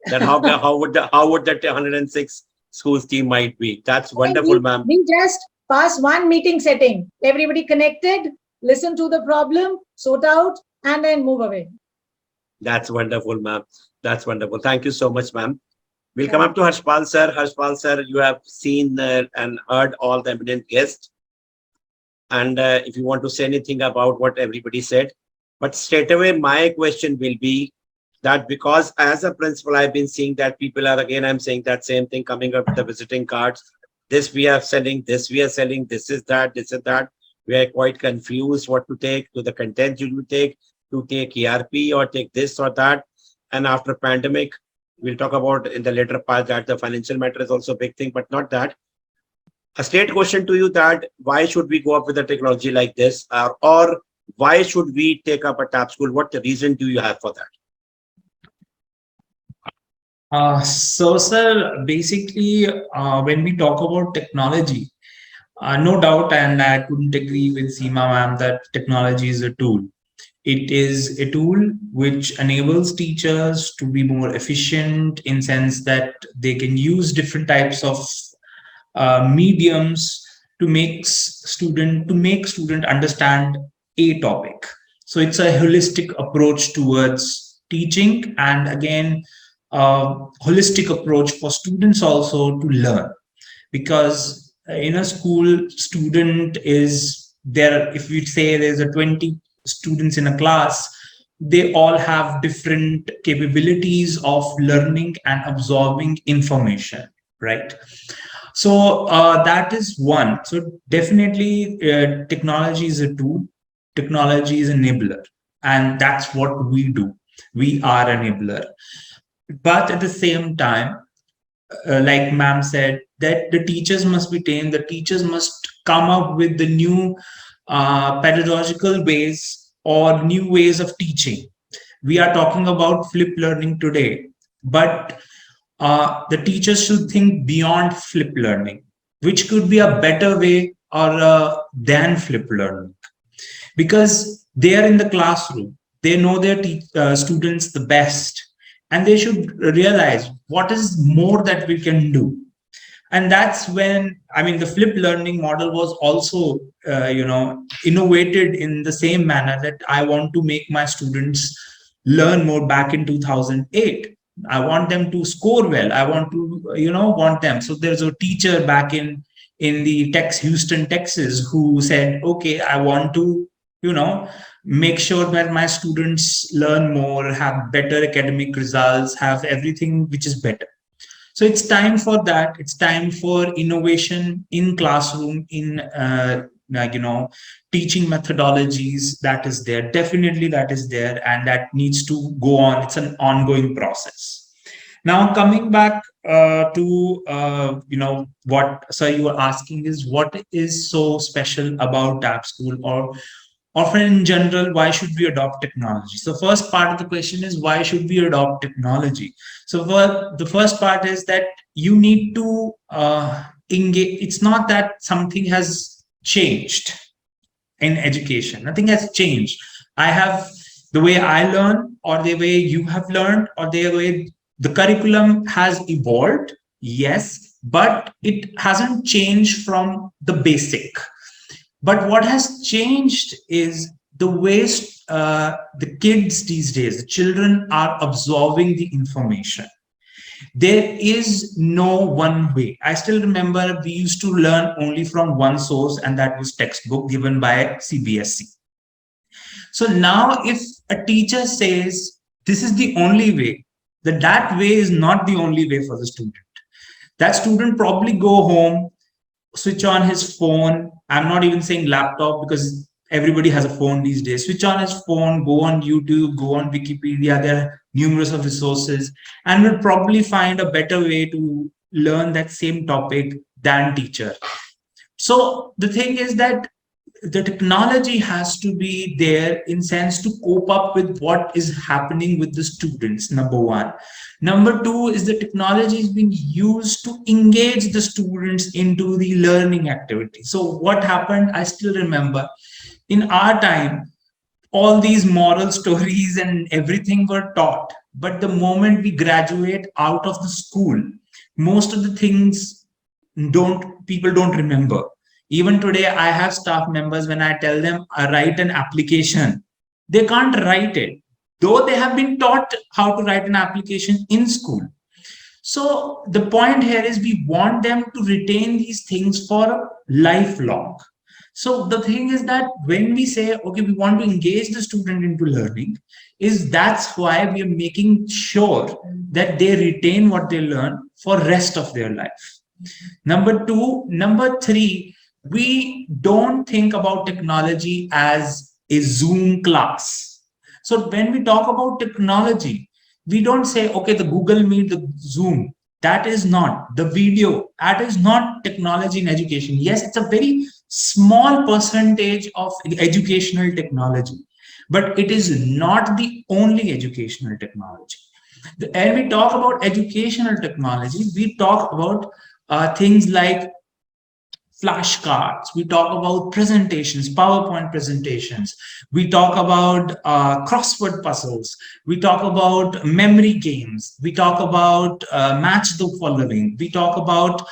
That how would that 106 schools team might be? That's wonderful, ma'am. We just pass one meeting setting. Everybody connected, listen to the problem, sort out, and then move away. That's wonderful, ma'am. That's wonderful. Thank you so much, ma'am. We'll come Yeah. up to Harshpal sir. Harshpal sir, you have seen and heard all the eminent guests. And if you want to say anything about what everybody said, but straight away, my question will be that because as a principal, I've been seeing that people are, again, I'm saying that same thing coming up with the visiting cards. This we are selling, this we are selling, this is that, this is that. We are quite confused what to take, to the content you will take, to take ERP or take this or that. And after pandemic, We'll talk about in the later part that the financial matter is also a big thing, but not that. A straight question to you that why should we go up with a technology like this, or why should we take up a TAP school? What the reason do you have for that? So, sir, basically, when we talk about technology, no doubt, and I couldn't agree with Seema ma'am that technology is a tool. It is a tool which enables teachers to be more efficient in sense that they can use different types of mediums to make student understand a topic. So it's a holistic approach towards teaching, and again, holistic approach for students also to learn, because in a school, student is there. If we say there's a 20 students in a class, they all have different capabilities of learning and absorbing information, right? So that is one. So definitely, technology is a tool. Technology is an enabler, and that's what we do. We are enabler. But at the same time, like ma'am said, that the teachers must be trained. The teachers must come up with the new pedagogical ways or new ways of teaching. We are talking about flip learning today, but the teachers should think beyond flip learning, which could be a better way or than flip learning, because they are in the classroom, they know their students the best, and they should realize what is more that we can do. And that's when, I mean, the flip learning model was also innovated in the same manner, that I want to make my students learn more back in 2008. I want them to score well. I want to want them. So there's a teacher back in the Houston, Texas, who said, okay, I want to make sure that my students learn more, have better academic results, have everything which is better. So it's time for that. It's time for innovation in classroom, in teaching methodologies. That is there. Definitely that is there, and that needs to go on. It's an ongoing process. Now, coming back to what sir you were asking is, what is so special about TAP School, or often in general, why should we adopt technology? So first part of the question is, why should we adopt technology? So the first part is that you need to engage. It's not that something has changed in education. Nothing has changed. I have the way I learn, or the way you have learned, or the way the curriculum has evolved. Yes, but it hasn't changed from the basic. But what has changed is the ways the kids these days, the children, are absorbing the information. There is no one way. I still remember we used to learn only from one source, and that was textbook given by CBSE. So now if a teacher says this is the only way, that way is not the only way for the student. That student probably go home, switch on his phone. I'm not even saying laptop, because everybody has a phone these days. Switch on his phone, go on YouTube, go on Wikipedia. There are numerous of resources, and will probably find a better way to learn that same topic than teacher. So the thing is that the technology has to be there in sense to cope up with what is happening with the students, number one. Number two is the technology is being used to engage the students into the learning activity. So what happened, I still remember, in our time, all these moral stories and everything were taught. But the moment we graduate out of the school, most of the things people don't remember. Even today, I have staff members, when I tell them write an application, they can't write it, though they have been taught how to write an application in school. So the point here is, we want them to retain these things for lifelong. So the thing is that when we say, okay, we want to engage the student into learning, that's why we are making sure that they retain what they learn for rest of their life. Number two. Number three, we don't think about technology as a Zoom class. So when we talk about technology, we don't say, okay, the Google Meet, the Zoom, that is not the video, that is not technology in education. Yes, it's a very small percentage of educational technology, but it is not the only educational technology. And we talk about educational technology, we talk about things like flashcards, we talk about presentations, PowerPoint presentations, we talk about crossword puzzles, we talk about memory games, we talk about match the following, we talk about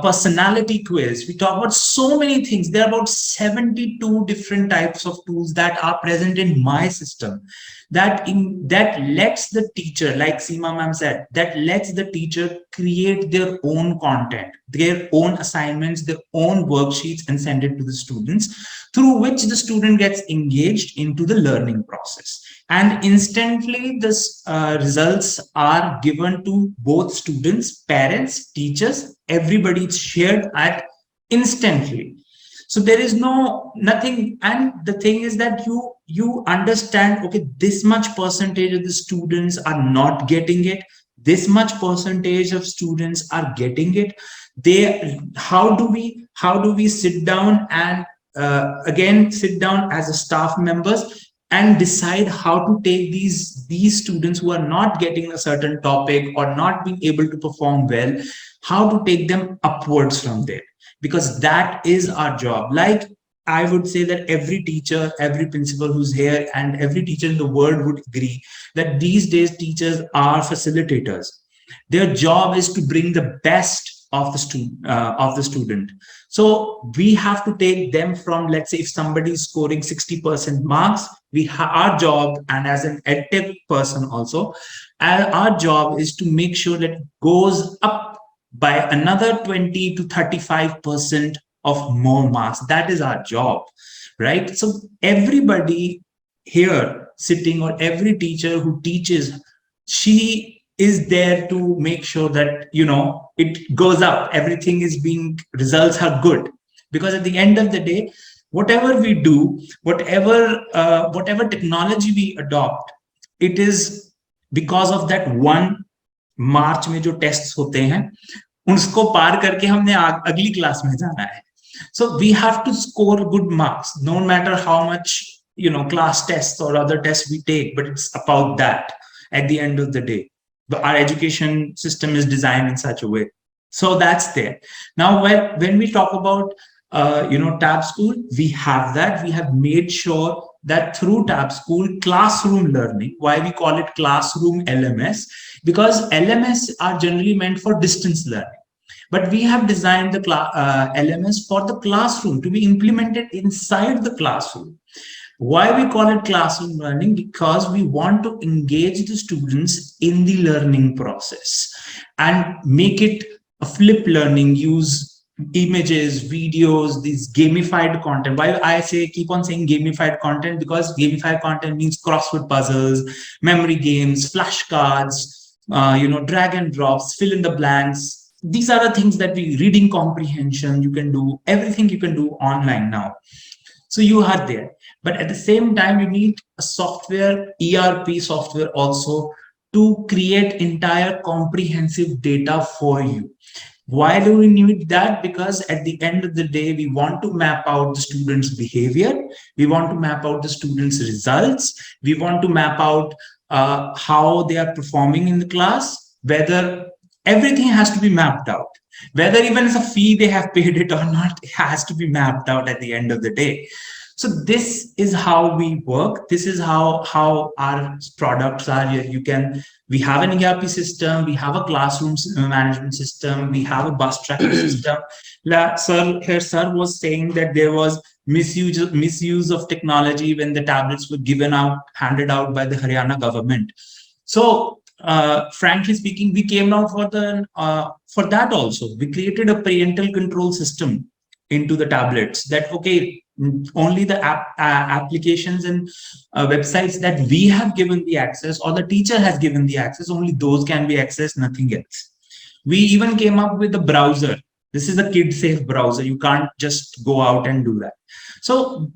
personality quiz, we talk about so many things. There are about 72 different types of tools that are present in my system, that lets the teacher, like Seema ma'am said, that lets the teacher create their own content, their own assignments, their own worksheets, and send it to the students, through which the student gets engaged into the learning process. And instantly, this results are given to both students, parents, teachers, everybody. It's shared at instantly. So there is nothing, and the thing is that you understand, okay, this much percentage of the students are not getting it, this much percentage of students are getting it. How do we sit down and again sit down as a staff members and decide how to take these students who are not getting a certain topic or not being able to perform well, how to take them upwards from there, because that is our job. Like, I would say that every teacher, every principal who's here, and every teacher in the world would agree that these days teachers are facilitators. Their job is to bring the best of the student. So we have to take them from, let's say, if somebody is scoring 60% marks, our job, and as an edtech person also, our job is to make sure that it goes up by another 20 to 35% of more marks. That is our job, right? So everybody here sitting, or every teacher who teaches, she is there to make sure that, it goes up, everything is being, results are good. Because at the end of the day, whatever we do, whatever technology we adopt, it is because of that one मार्च में जो tests होते हैं, उसको पार करके हमने अगली class में जाना है. So we have to score good marks, no matter how much class tests or other tests we take, but it's about that at the end of the day. But our education system is designed in such a way. So that's there. Now, when we talk about Tab School, we have that. We have made sure that through Tab School, classroom learning, why we call it classroom LMS, because LMS are generally meant for distance learning. But we have designed the LMS for the classroom to be implemented inside the classroom. Why we call it classroom learning? Because we want to engage the students in the learning process and make it a flip learning, use images, videos, these gamified content. Why I keep on saying gamified content? Because gamified content means crossword puzzles, memory games, flashcards, drag and drops, fill in the blanks. These are the things that reading comprehension, you can do, everything you can do online now. So you are there. But at the same time, you need a software, ERP software also, to create entire comprehensive data for you. Why do we need that? Because at the end of the day, we want to map out the students' behavior. We want to map out the students' results. We want to map out how they are performing in the class, whether everything has to be mapped out. Whether even it's a fee they have paid it or not, it has to be mapped out at the end of the day. So this is how we work. This is how our products are. We have an ERP system, we have a classroom management system, we have a bus tracking system. Sir was saying that there was misuse of technology when the tablets were handed out by the Haryana government. So frankly speaking, we came out for that also. We created a parental control system into the tablets, that okay, only the applications and websites that we have given the access, or the teacher has given the access, only those can be accessed, nothing else. We even came up with a browser. This is a kid-safe browser. You can't just go out and do that. So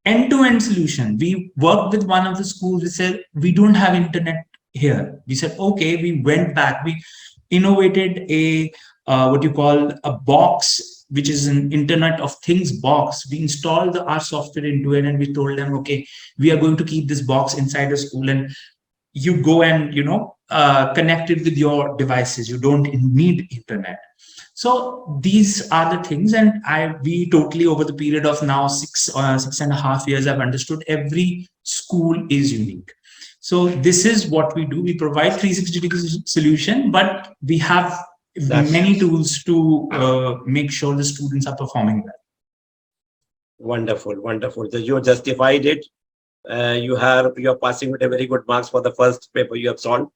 end-to-end solution. We worked with one of the schools. We said we don't have internet here. We said, okay, we went back, we innovated a what you call a box, which is an Internet of Things box. We installed our software into it, and we told them, okay, we are going to keep this box inside the school, and you go and connect it with your devices. You don't need internet. So these are the things, and we totally, over the period of now 6.5 years, I've understood every school is unique. So this is what we do. We provide 360-degree solution, but we have many tools to make sure the students are performing well. Wonderful, wonderful. So you justified it. You're passing with a very good marks for the first paper you have solved.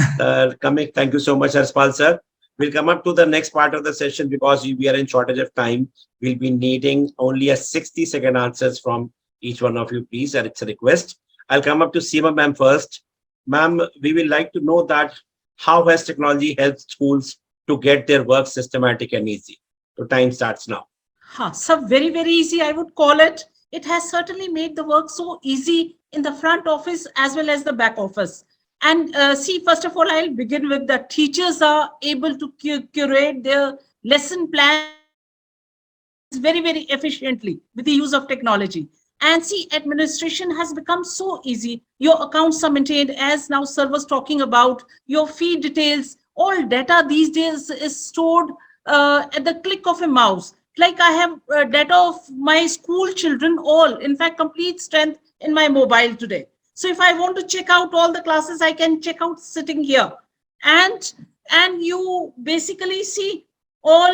Thank you so much, Harspal sir. We'll come up to the next part of the session because we are in shortage of time. We'll be needing only a 60-second answers from each one of you, please, and it's a request. I'll come up to Seema ma'am first. Ma'am, we will like to know that how has technology helped schools to get their work systematic and easy? So time starts now. So very, very easy, I would call it. It has certainly made the work so easy in the front office as well as the back office. And see, first of all, I'll begin with the teachers are able to curate their lesson plans very, very efficiently with the use of technology. And see, administration has become so easy. Your accounts are maintained, as now sir was talking about, your fee details, all data these days is stored at the click of a mouse. Like I have data of my school children, all, in fact, complete strength in my mobile today. So if I want to check out all the classes, I can check out sitting here. And you basically see all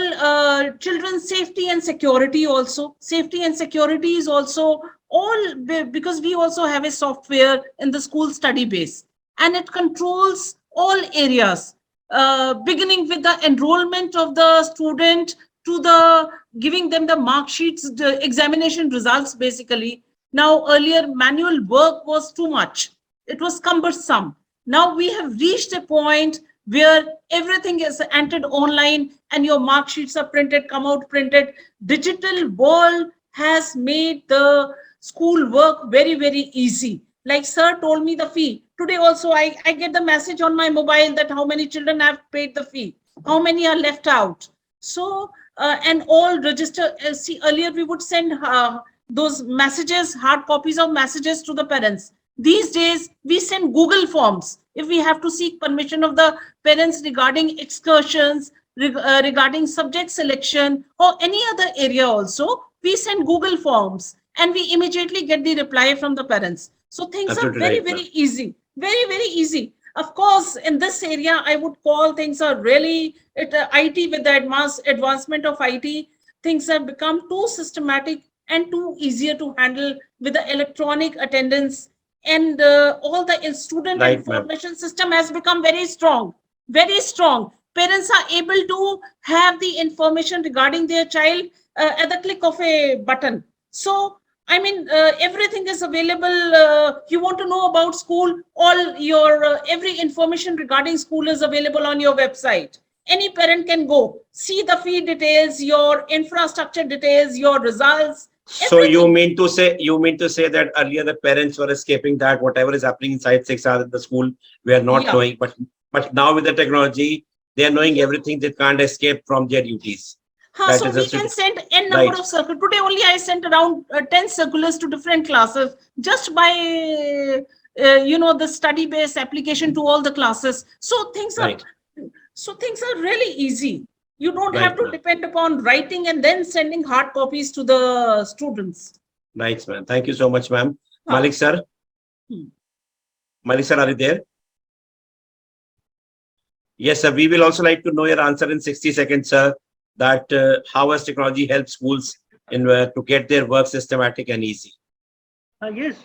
children's safety and security also. Safety and security is also all because we also have a software in the school study base, and it controls all areas, beginning with the enrollment of the student to the giving them the mark sheets, the examination results basically. Now, earlier manual work was too much. It was cumbersome. Now we have reached a point where everything is entered online and your mark sheets are printed, come out printed. Digital world has made the school work very, very easy. Like sir told me the fee. Today also I get the message on my mobile that how many children have paid the fee, how many are left out. So, and all register, see earlier we would send those messages, hard copies of messages to the parents. These days, we send Google Forms. If we have to seek permission of the parents regarding excursions, regarding subject selection, or any other area also, we send Google Forms and we immediately get the reply from the parents. So things Absolutely are very, right, very easy. Very, very easy. Of course, in this area, I would call things are really, IT with the advancement of IT, things have become too systematic and too easier to handle with the electronic attendance, and all the student right, ma'am. information system has become very strong, very strong. Parents are able to have the information regarding their child at the click of a button. So I mean, everything is available. You want to know about school, all your every information regarding school is available on your website. Any parent can go see the fee details, your infrastructure details, your results. So Everything. you mean to say that earlier the parents were escaping that whatever is happening inside 6 hours in the school, we are not Yeah. knowing, but now with the technology, they are knowing everything. They can't escape from their duties. That So is we a can send n right. number of circulars. Today only I sent around 10 circulars to different classes just by the study based application to all the classes. So Right. things are really easy. You don't have Right, to ma'am. depend upon writing and then sending hard copies to the students. Nice, ma'am. Thank you so much, ma'am. Huh. Malik sir. Hmm. Malik sir, are you there? Yes, sir. We will also like to know your answer in 60 seconds, sir. That how has technology helped schools in to get their work systematic and easy? Yes,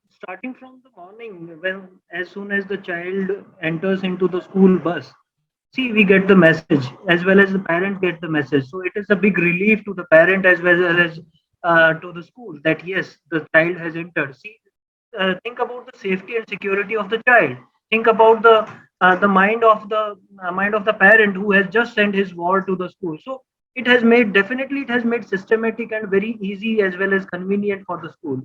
starting from the morning, when as soon as the child enters into the school bus, see, we get the message as well as the parent get the message. So it is a big relief to the parent as well as to the school that yes, the child has entered. See, think about the safety and security of the child. Think about the mind of the parent who has just sent his ward to the school. So it has made systematic and very easy as well as convenient for the school.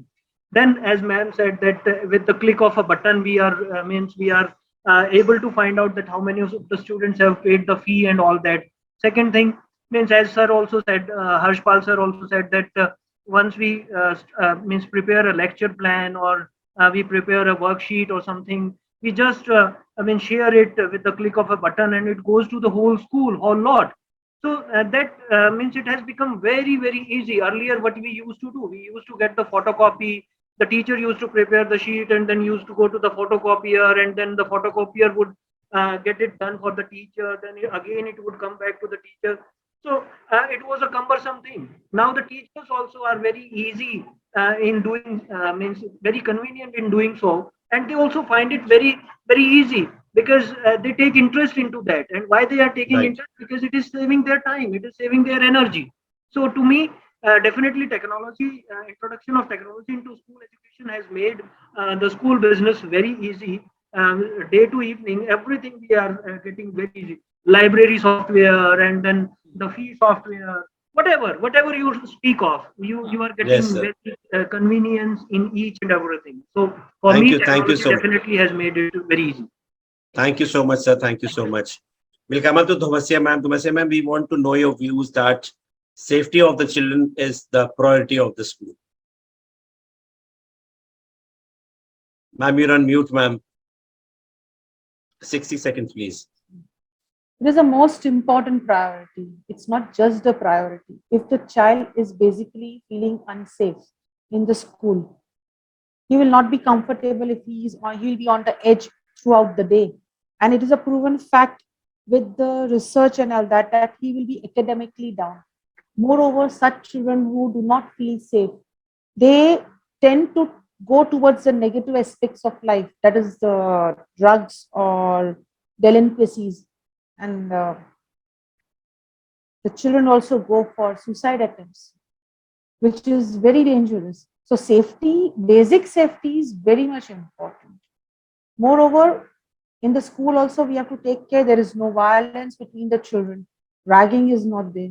Then, as ma'am said, that with the click of a button, we are able to find out that how many of the students have paid the fee and all that. Second thing means, as sir also said, Harshpal sir also said that once we means prepare a lecture plan, or we prepare a worksheet or something, we just share it with the click of a button, and it goes to the whole school, whole lot. So that means it has become very, very easy. Earlier, what we used to do, we used to get the photocopy. The teacher used to prepare the sheet and then used to go to the photocopier, and then the photocopier would get it done for the teacher. Then again, it would come back to the teacher. So it was a cumbersome thing. Now the teachers also are very easy in doing, means very convenient in doing so, and they also find it very, very easy, because they take interest into that. And why they are taking Right. interest? Because it is saving their time, it is saving their energy. So to me, definitely technology, introduction of technology into school education has made the school business very easy. Day to evening, everything we are getting very easy. Library software, and then the fee software, whatever you speak of, you are Yes, getting sir. very convenience in each and everything. So for Thank me, you. Thank you technology so much. definitely has made it very easy. Thank you so much, sir. Thank you so much. We'll come up to Dhumasya ma'am. Dhumasya ma'am, we want to know your views that safety of the children is the priority of the school. Ma'am, you're on mute, ma'am. 60 seconds, please. It is the most important priority. It's not just a priority. If the child is basically feeling unsafe in the school, he will not be comfortable if he will be on the edge throughout the day. And it is a proven fact with the research and all that he will be academically down. Moreover, such children who do not feel safe, they tend to go towards the negative aspects of life, that is the drugs or delinquencies, and the children also go for suicide attempts, which is very dangerous. So safety, basic safety is very much important. Moreover, in the school also we have to take care there is no violence between the children. Ragging is not there.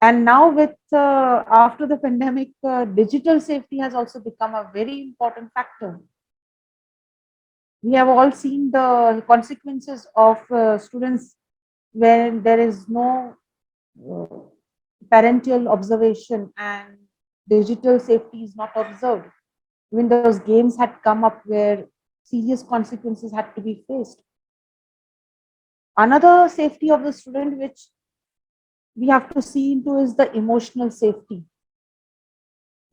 And now with after the pandemic, digital safety has also become a very important factor. We have all seen the consequences of students when there is no uh, parental observation and digital safety is not observed. When those games had come up where serious consequences had to be faced. Another safety of the student which we have to see into is the emotional safety.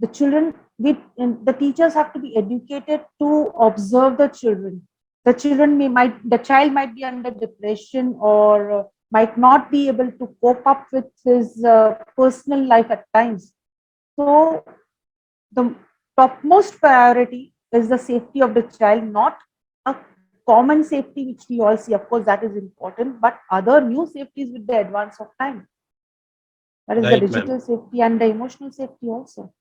The children, the teachers have to be educated to observe the children. The child might be under depression or might not be able to cope up with his personal life at times. So the topmost priority is the safety of the child, not a common safety which we all see. Of course, that is important, but other new safeties with the advance of time. That is the Right, ma'am. digital safety and the emotional safety also.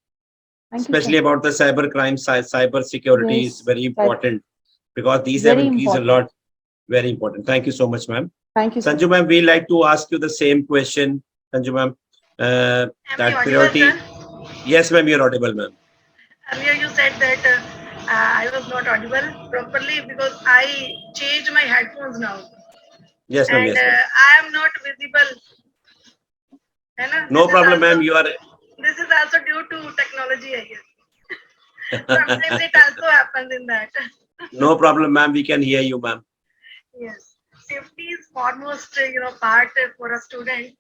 Thank you, sir. Especially about the cyber crime, cyber security is Yes, very important because these have very increased a important. lot. Very important. Thank you so much, ma'am. Thank you, sir. Sanju ma'am, we like to ask you the same question. Sanju ma'am, Am I that audible, priority. sir? Yes, ma'am, you're audible, ma'am. Earlier you said that I was not audible properly because I changed my headphones now, Yes, ma'am. and Yes, ma'am. I am not visible. है ना? No problem, ma'am. You are. This is also due to technology, I guess. Sometimes it also happens in that. No problem, ma'am. We can hear you, ma'am. Yes, safety is foremost, part for a student.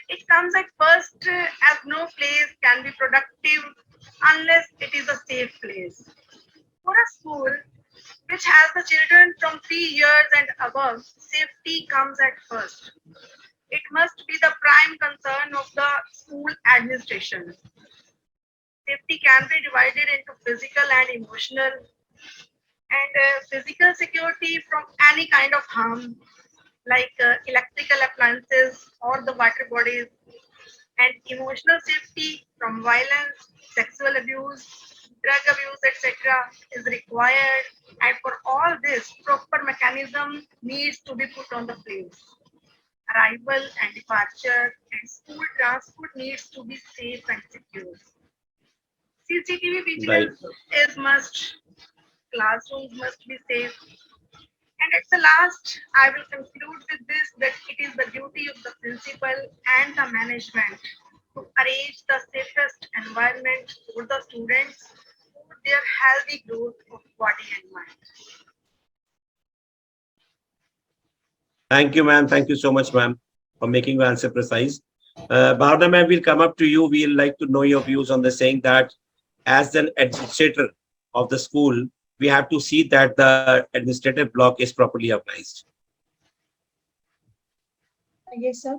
It comes at first as no place can be productive unless it is a safe place. For a school which has the children from 3 years and above, safety comes at first. It must be the prime concern of the school administration. Safety can be divided into physical and emotional, and physical security from any kind of harm like electrical appliances or the water bodies, and emotional safety from violence, sexual abuse, drug abuse, etc. is required, and for all this proper mechanism needs to be put on the place. Arrival and departure and school transport needs to be safe and secure. CCTV Right. vigilance is must, classrooms must be safe. And at the last, I will conclude with this that it is the duty of the principal and the management to arrange the safest environment for the students for their healthy growth of body and mind. Thank you, ma'am. Thank you so much, ma'am, for making your answer precise. Bhavna, ma'am, we'll come up to you. We'll like to know your views on the saying that as an administrator of the school, we have to see that the administrative block is properly organized. Yes, sir.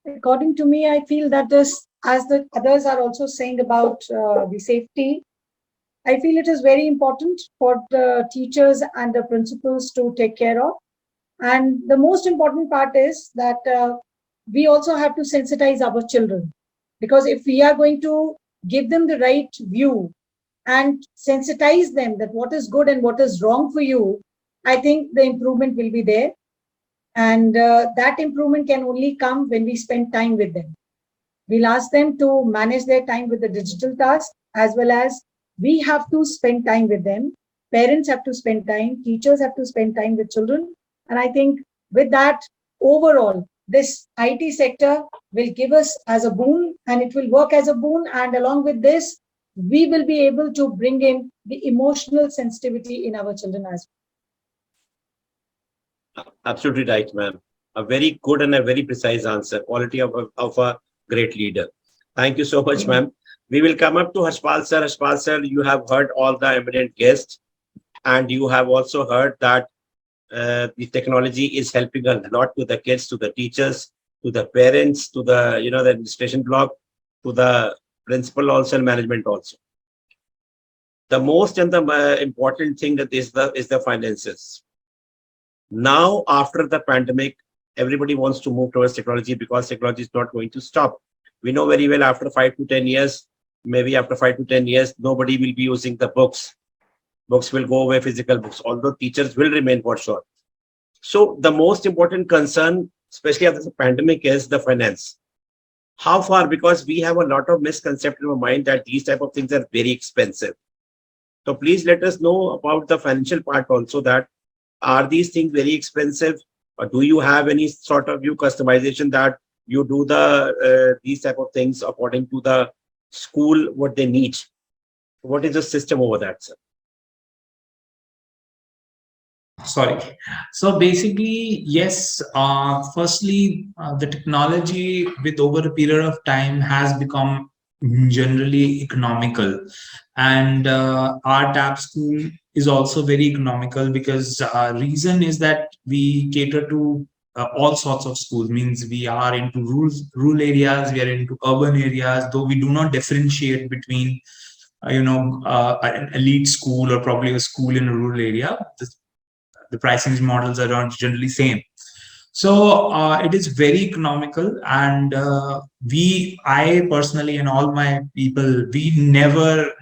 According to me, I feel that this, as the others are also saying about the safety, I feel it is very important for the teachers and the principals to take care of. And the most important part is that we also have to sensitize our children, because if we are going to give them the right view and sensitize them that what is good and what is wrong for you, I think the improvement will be there. And that improvement can only come when we spend time with them. We'll ask them to manage their time with the digital task, as well as we have to spend time with them. Parents have to spend time, teachers have to spend time with children. And I think with that, overall, this IT sector will give us as a boon, and it will work as a boon. And along with this, we will be able to bring in the emotional sensitivity in our children as well. Absolutely right, ma'am. A very good and a very precise answer. Quality of a great leader. Thank you so much, ma'am. We will come up to Harshpal sir. Harshpal sir, you have heard all the eminent guests, and you have also heard that the technology is helping a lot to the kids, to the teachers, to the parents, to the the administration block, to the principal also and management also. The most and the important thing that is the finances. Now, after the pandemic, everybody wants to move towards technology because technology is not going to stop. We know very well after 5 to 10 years, maybe after 5 to 10 years, nobody will be using the books. Books will go away, physical books, although teachers will remain for sure. So the most important concern, especially after the pandemic, is the finance. How far? Because we have a lot of misconception in our mind that these type of things are very expensive. So please let us know about the financial part also, that are these things very expensive, or do you have any sort of customization that you do the these type of things according to the school what they need? What is the system over that, sir? Sorry. So basically, yes, firstly, the technology with over a period of time has become generally economical, and our TAP school is also very economical because reason is that we cater to all sorts of schools. Means we are into rural areas, we are into urban areas, though we do not differentiate between an elite school or probably a school in a rural area. The pricing models are generally same. So it is very economical, and I personally and all my people, we never,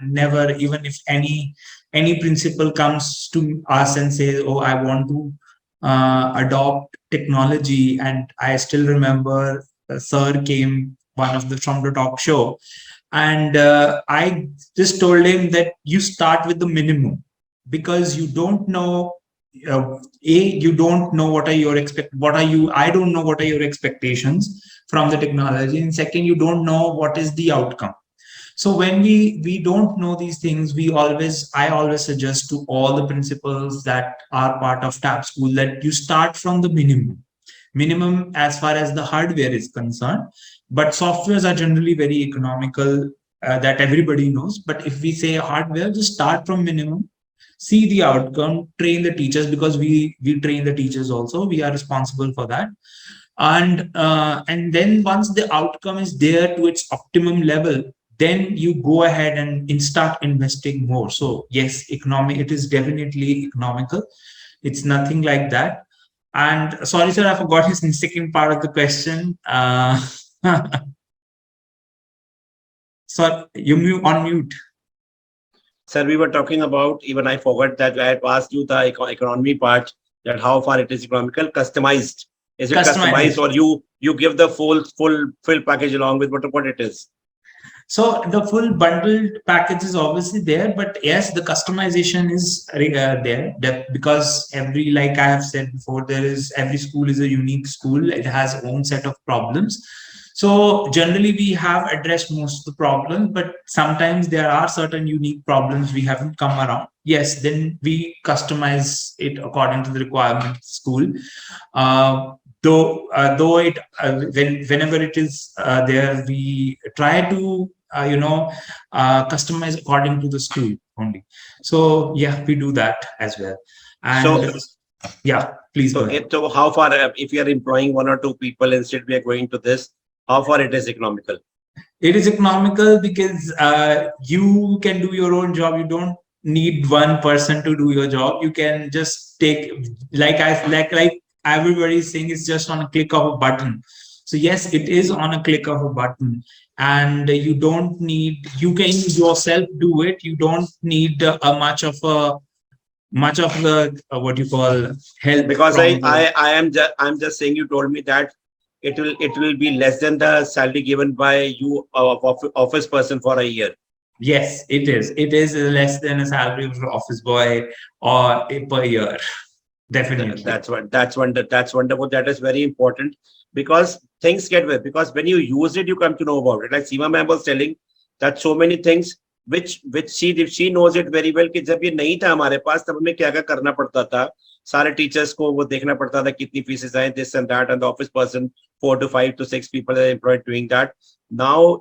even if any principal comes to us and says, "Oh, I want to adopt technology," and I still remember Sir came from the talk show, and I just told him that you start with the minimum, because you don't know. You don't know what are your I don't know what are your expectations from the technology, and second, you don't know what is the outcome. So when we don't know these things, I always suggest to all the principals that are part of TAP school that you start from the minimum as far as the hardware is concerned, but softwares are generally very economical, that everybody knows. But if we say hardware, just start from minimum, see the outcome, train the teachers, because we train the teachers also, we are responsible for that. And then once the outcome is there to its optimum level, then you go ahead and start investing more. So yes, it is definitely economical. It's nothing like that. And sorry, sir, I forgot his second part of the question. So you on mute. Sir, we were talking about, even I forgot that I had asked you the economy part, that how far it is economical, customized. Is it customized, or you give the full package along with what it is? So the full bundled package is obviously there, but yes, the customization is there because like I have said before, every school is a unique school. It has its own set of problems. So generally we have addressed most of the problems, but sometimes there are certain unique problems we haven't come around. Yes, then we customize it according to the requirement of the school. Though whenever it is there, we try to customize according to the school only. So yeah, we do that as well. And yeah, please go ahead. So how far, if you are employing 1 or 2 people, instead we are going to this, how far it is economical? It is economical because you can do your own job. You don't need one person to do your job. You can just take, like everybody is saying, it's just on a click of a button. So yes, it is on a click of a button, and you don't need. You can yourself do it. You don't need much of the what you call help. Because I'm just saying, you told me that it will be less than the salary given by you office person for a year. Yes, it is. It is less than a salary of an office boy or per year. Definitely. That's wonderful. That is very important, because things get well. Because when you use it, you come to know about it. Like Seema ma'am was telling that so many things which she knows it very well, कि जब ये नहीं था हमारे पास, तब हमें क्या क्या करना पड़ता था. सारे टीचर्स को वो देखना पड़ता था कितनी फीसेस आए, this and that, and the office person 4 to 5 to 6 people are employed doing that. Now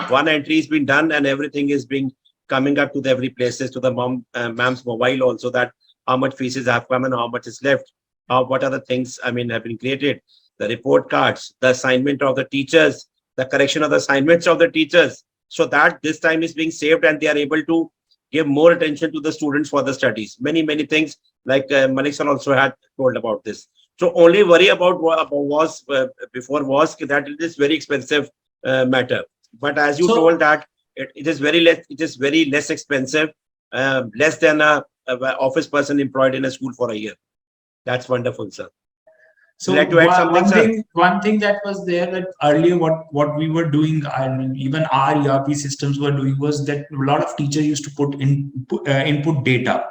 one entry has been done and everything is being coming up to the every places, to the ma'am's mobile also, that how much fees have come and how much is left, what are the things have been created, the report cards, the assignment of the teachers, the correction of the assignments of the teachers, so that this time is being saved and they are able to give more attention to the students for the studies. Many things, like Malik sir also had told about this. So only worry about was before was that it is very expensive matter. But as you told that it is very less, it is very less expensive, less than a office person employed in a school for a year. That's wonderful, sir. So one thing that was there, that earlier what we were doing, and even our ERP systems were doing, was that a lot of teachers used to put in input data.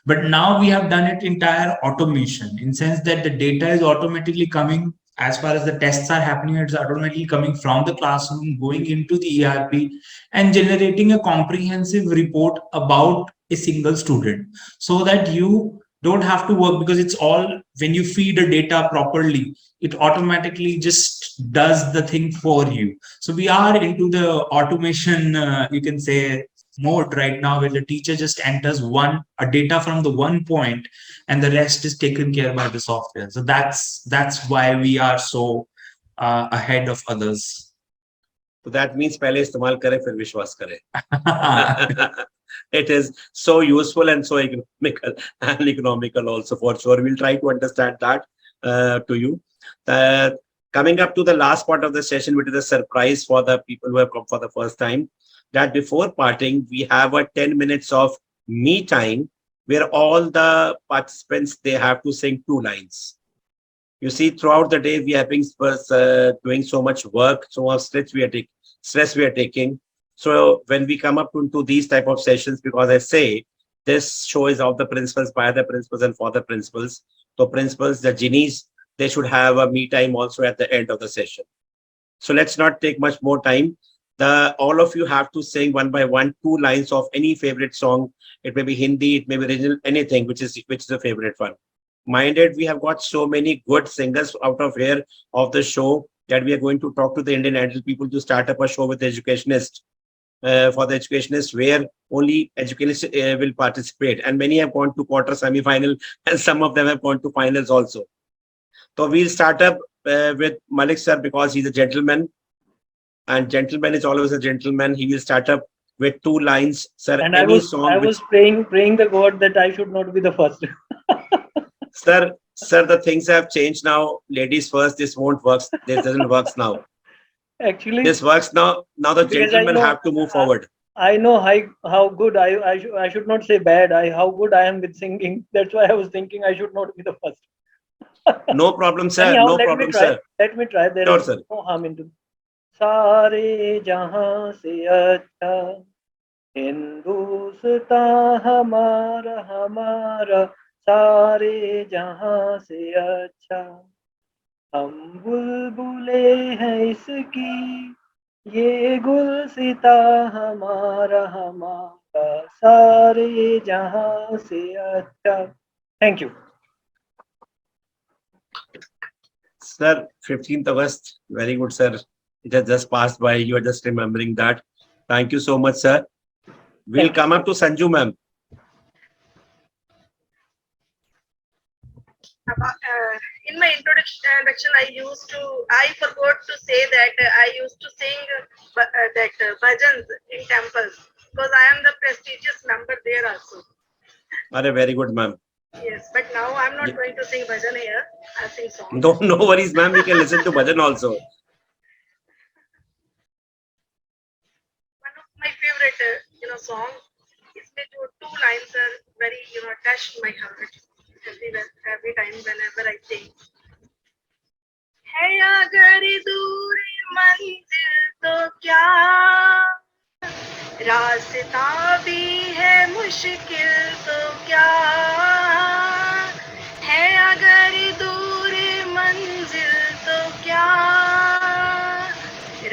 But now we have done it entire automation, in sense that the data is automatically coming. As far as the tests are happening, it's automatically coming from the classroom, going into the ERP and generating a comprehensive report about a single student, so that you don't have to work, because it's all, when you feed the data properly, it automatically just does the thing for you. So we are into the automation, you can say, mode right now, where the teacher just enters a data from the one point and the rest is taken care by the software. So that's why we are so ahead of others. So that means पहले इस्तेमाल करें फिर विश्वास करें. It is so useful and so economical also, for sure. We'll try to understand that to you. Coming up to the last part of the session, which is a surprise for the people who have come for the first time, that before parting, we have a 10 minutes of me time, where all the participants, they have to sing 2 lines. You see, throughout the day, we have been doing so much work, so much stress we are taking. So when we come up into these type of sessions, because I say this show is of the principals, by the principals, and for the principals. So principals, the genies, they should have a me time also at the end of the session. So let's not take much more time. All of you have to sing one by one 2 lines of any favorite song. It may be Hindi, it may be original, anything which is a favorite one. Minded, we have got so many good singers out of here of the show, that we are going to talk to the Indian Idol people to start up a show with the educationists. For the educationists, where only educationists will participate, and many have gone to quarter, semi-final, and some of them have gone to finals also. So we'll start up with Malik sir, because he's a gentleman, and gentleman is always a gentleman. He will start up with 2 lines, sir. And I was praying the God that I should not be the first. Sir, the things have changed now. Ladies first. This won't work. This doesn't work now. Actually, this works now. Now the gentlemen have to move forward. I know how good I should not say bad. How good I am with singing. That's why I was thinking I should not be the first. No problem, sir. Anyhow, no problem, sir. Let me try. There is no harm into. सारे जहां से अच्छा हिंदुस्तान हमारा हमारा सारे जहां से अच्छा हम बुलबुले हैं इसकी ये गुलसिता हमारा हमारा सारे जहां से अच्छा. Thank you. Sir, 15th August, very good, sir. It has just passed by. You are just remembering that. Thank you so much, sir. We'll Thank come up to Sanju, ma'am. In my introduction, I forgot to say that I used to sing bhajans in temples because I am the prestigious member there also. Very good, ma'am. Yes, but now I'm not going to sing bhajan here. I'll sing songs. No worries, ma'am. You can listen to bhajan also. One of my favorite, song. इसमें जो two lines are very, touched my heart every time whenever I sing. है अगर दूर मंजिल तो क्या रास्ता भी है मुश्किल तो क्या है अगर दूर मंजिल तो क्या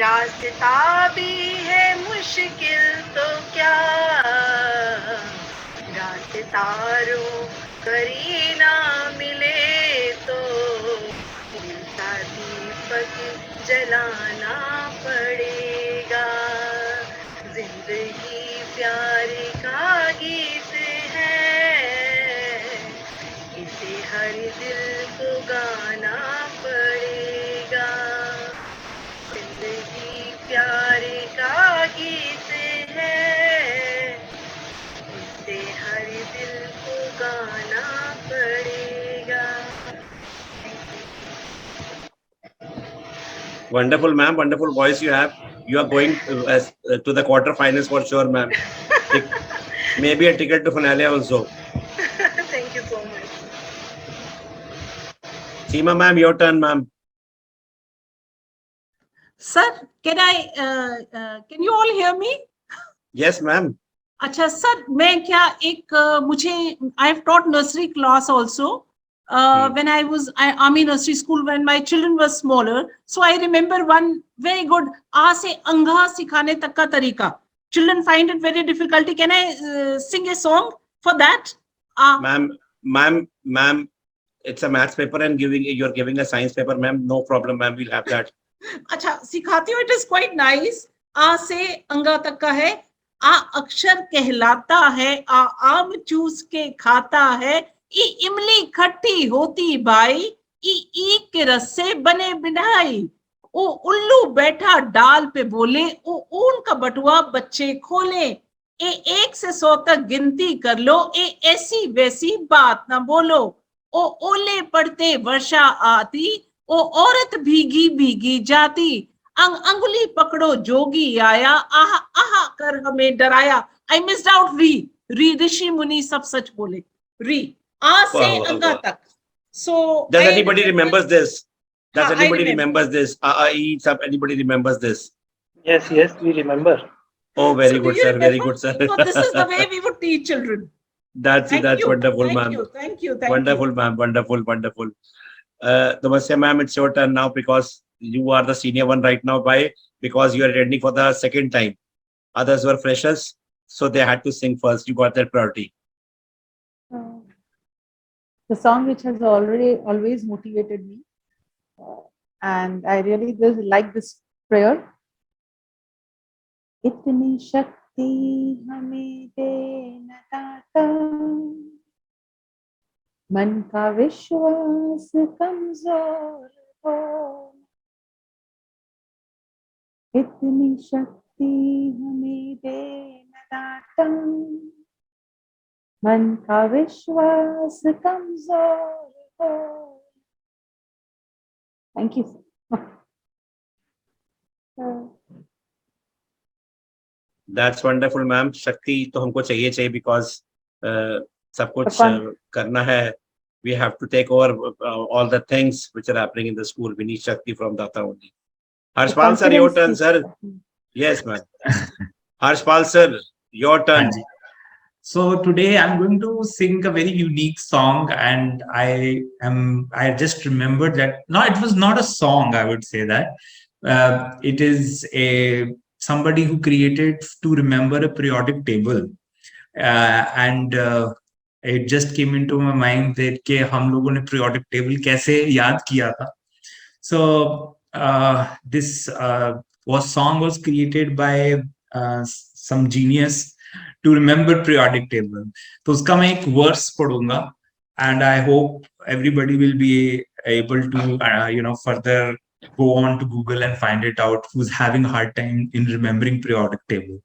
रास्ता भी है मुश्किल तो क्या रास्तारों करीना मिले तो दिलका दीपक जलाना पड़ेगा जिंदगी प्यार का गीत है इसे हर दिल को गाना पड़ेगा जिंदगी प्यार का गीत है इसे हर दिल को गाना पड़ेगा. Wonderful, ma'am. Wonderful voice you have. You are going to the quarterfinals for sure, ma'am. Maybe a ticket to finale also. Thank you so much. Seema, ma'am, your turn, ma'am. Sir, can you all hear me? Yes, ma'am. अच्छा sir, मैं क्या एक मुझे I have taught nursery class also. When I was army nursery school when my children were smaller, so I remember one very good आ से अंगा सिखाने तक का तरीका. Children find it very difficult. Can I sing a song for that? Ma'am, it's a maths paper and you're giving a science paper, ma'am. No problem, ma'am. We'll have that. अच्छा सिखाती हूँ. It is quite nice. आ से अंगा तक का है. आ अक्षर कहलाता है. आ आम चूस के खाता है. ई इमली खट्टी होती भाई. ई के रस से बने बिनाई. ओ उल्लू बैठा डाल पे बोले. ओ ऊन का बटुआ बच्चे खोले. एक से 100 तक गिनती कर लो. ऐसी वैसी बात ना बोलो. ओ ओले पड़ते वर्षा आती. ओ औरत भीगी भीगी जाती. अंगुली पकड़ो जोगी आया. आहा आहा कर हमें डराया. आई मिस्ड आउट री ऋषि मुनि सब सच बोले. री आ से अंगा तक. So does anybody remembers this? Does anybody remember. remembers this? Anybody remembers this? Yes, we remember. Oh, very So good, sir. Very good, sir. So this is the way we would teach children. That's wonderful, ma'am. Thank you. Wonderful, ma'am. Wonderful. Namaste, ma'am. It's your turn now because you are the senior one right now. Why? Because you are attending for the second time. Others were freshers, so they had to sing first. You got that priority. The song which has always motivated me, and I really like this prayer. इतनी शक्ति हमें दे न दाता, मन का विश्वास कमजोर हो. इतनी शक्ति हमें दे न दाता, मन का विश्वास कमजोर हो. Thank you. That's wonderful, ma'am. शक्ति तो हमको चाहिए because सब कुछ करना है. We have to take over all the things which are happening in the school. We need Shakti from Data only. Harshpal sir, your turn, confidence sir. Yes, man. Harshpal sir, your turn. Anji. So today I'm going to sing a very unique song, and I just remembered that no, it was not a song. I would say that it is a somebody who created to remember a periodic table, and it just came into my mind that कि हम लोगों ने periodic table कैसे याद किया था. So this song was created by some genius to remember periodic table. तो उसका मैं एक verse पढ़ूंगा, and I hope everybody will be able to further go on to Google and find it out who's having a hard time in remembering periodic table.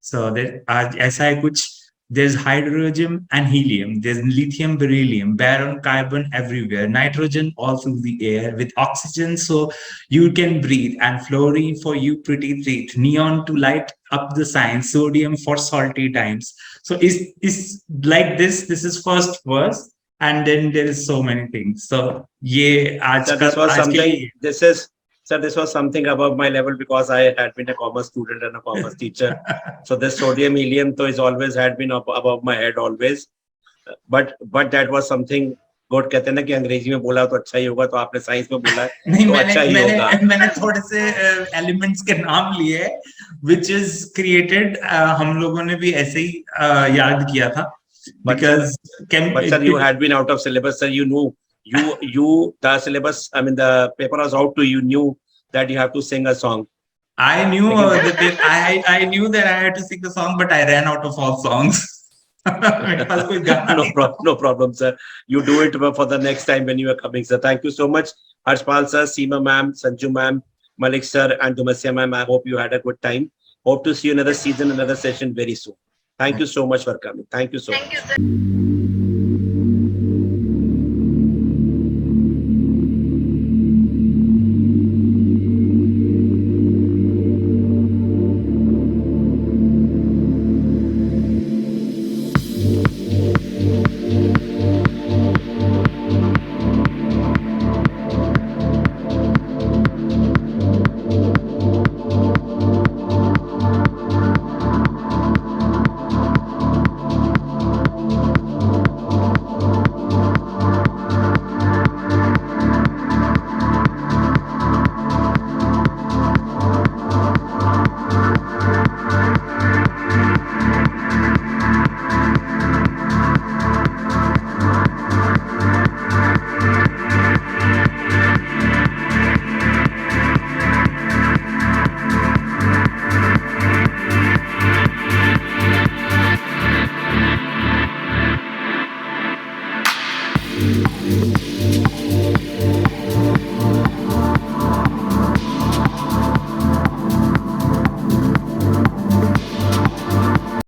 So there ऐसा है कुछ. There's hydrogen and helium. There's lithium, beryllium, boron, carbon everywhere. Nitrogen all through the air with oxygen so you can breathe. And fluorine for you pretty treat. Neon to light up the signs. Sodium for salty times. So is like this. This is first verse. And then there is so many things. So yeah, Sir, this was something. This was something above my level because I had been a commerce student and a commerce teacher. So this sodium helium तो is always had been above my head always. But that was something good. कहते हैं ना कि अंग्रेजी में बोला तो अच्छा ही होगा, तो आपने साइंस में बोला नहीं, तो अच्छा ही होगा. मैंने थोड़े से एलिमेंट्स के नाम लिए, which is created हम लोगों ने भी ऐसे ही याद किया था. Because but sir, you had been out of syllabus, sir. You knew the syllabus. I mean, the paper was out to you. Knew that you have to sing a song. I knew I knew that I had to sing the song, but I ran out of all songs. No problem, sir. You do it for the next time when you are coming, sir. Thank you so much, Harshpal sir, Seema ma'am, Sanju ma'am, Malik sir, and Dumasya ma'am. I hope you had a good time. Hope to see you another season, another session very soon. Thank you so much for coming. Thank you so much. Thank you, sir.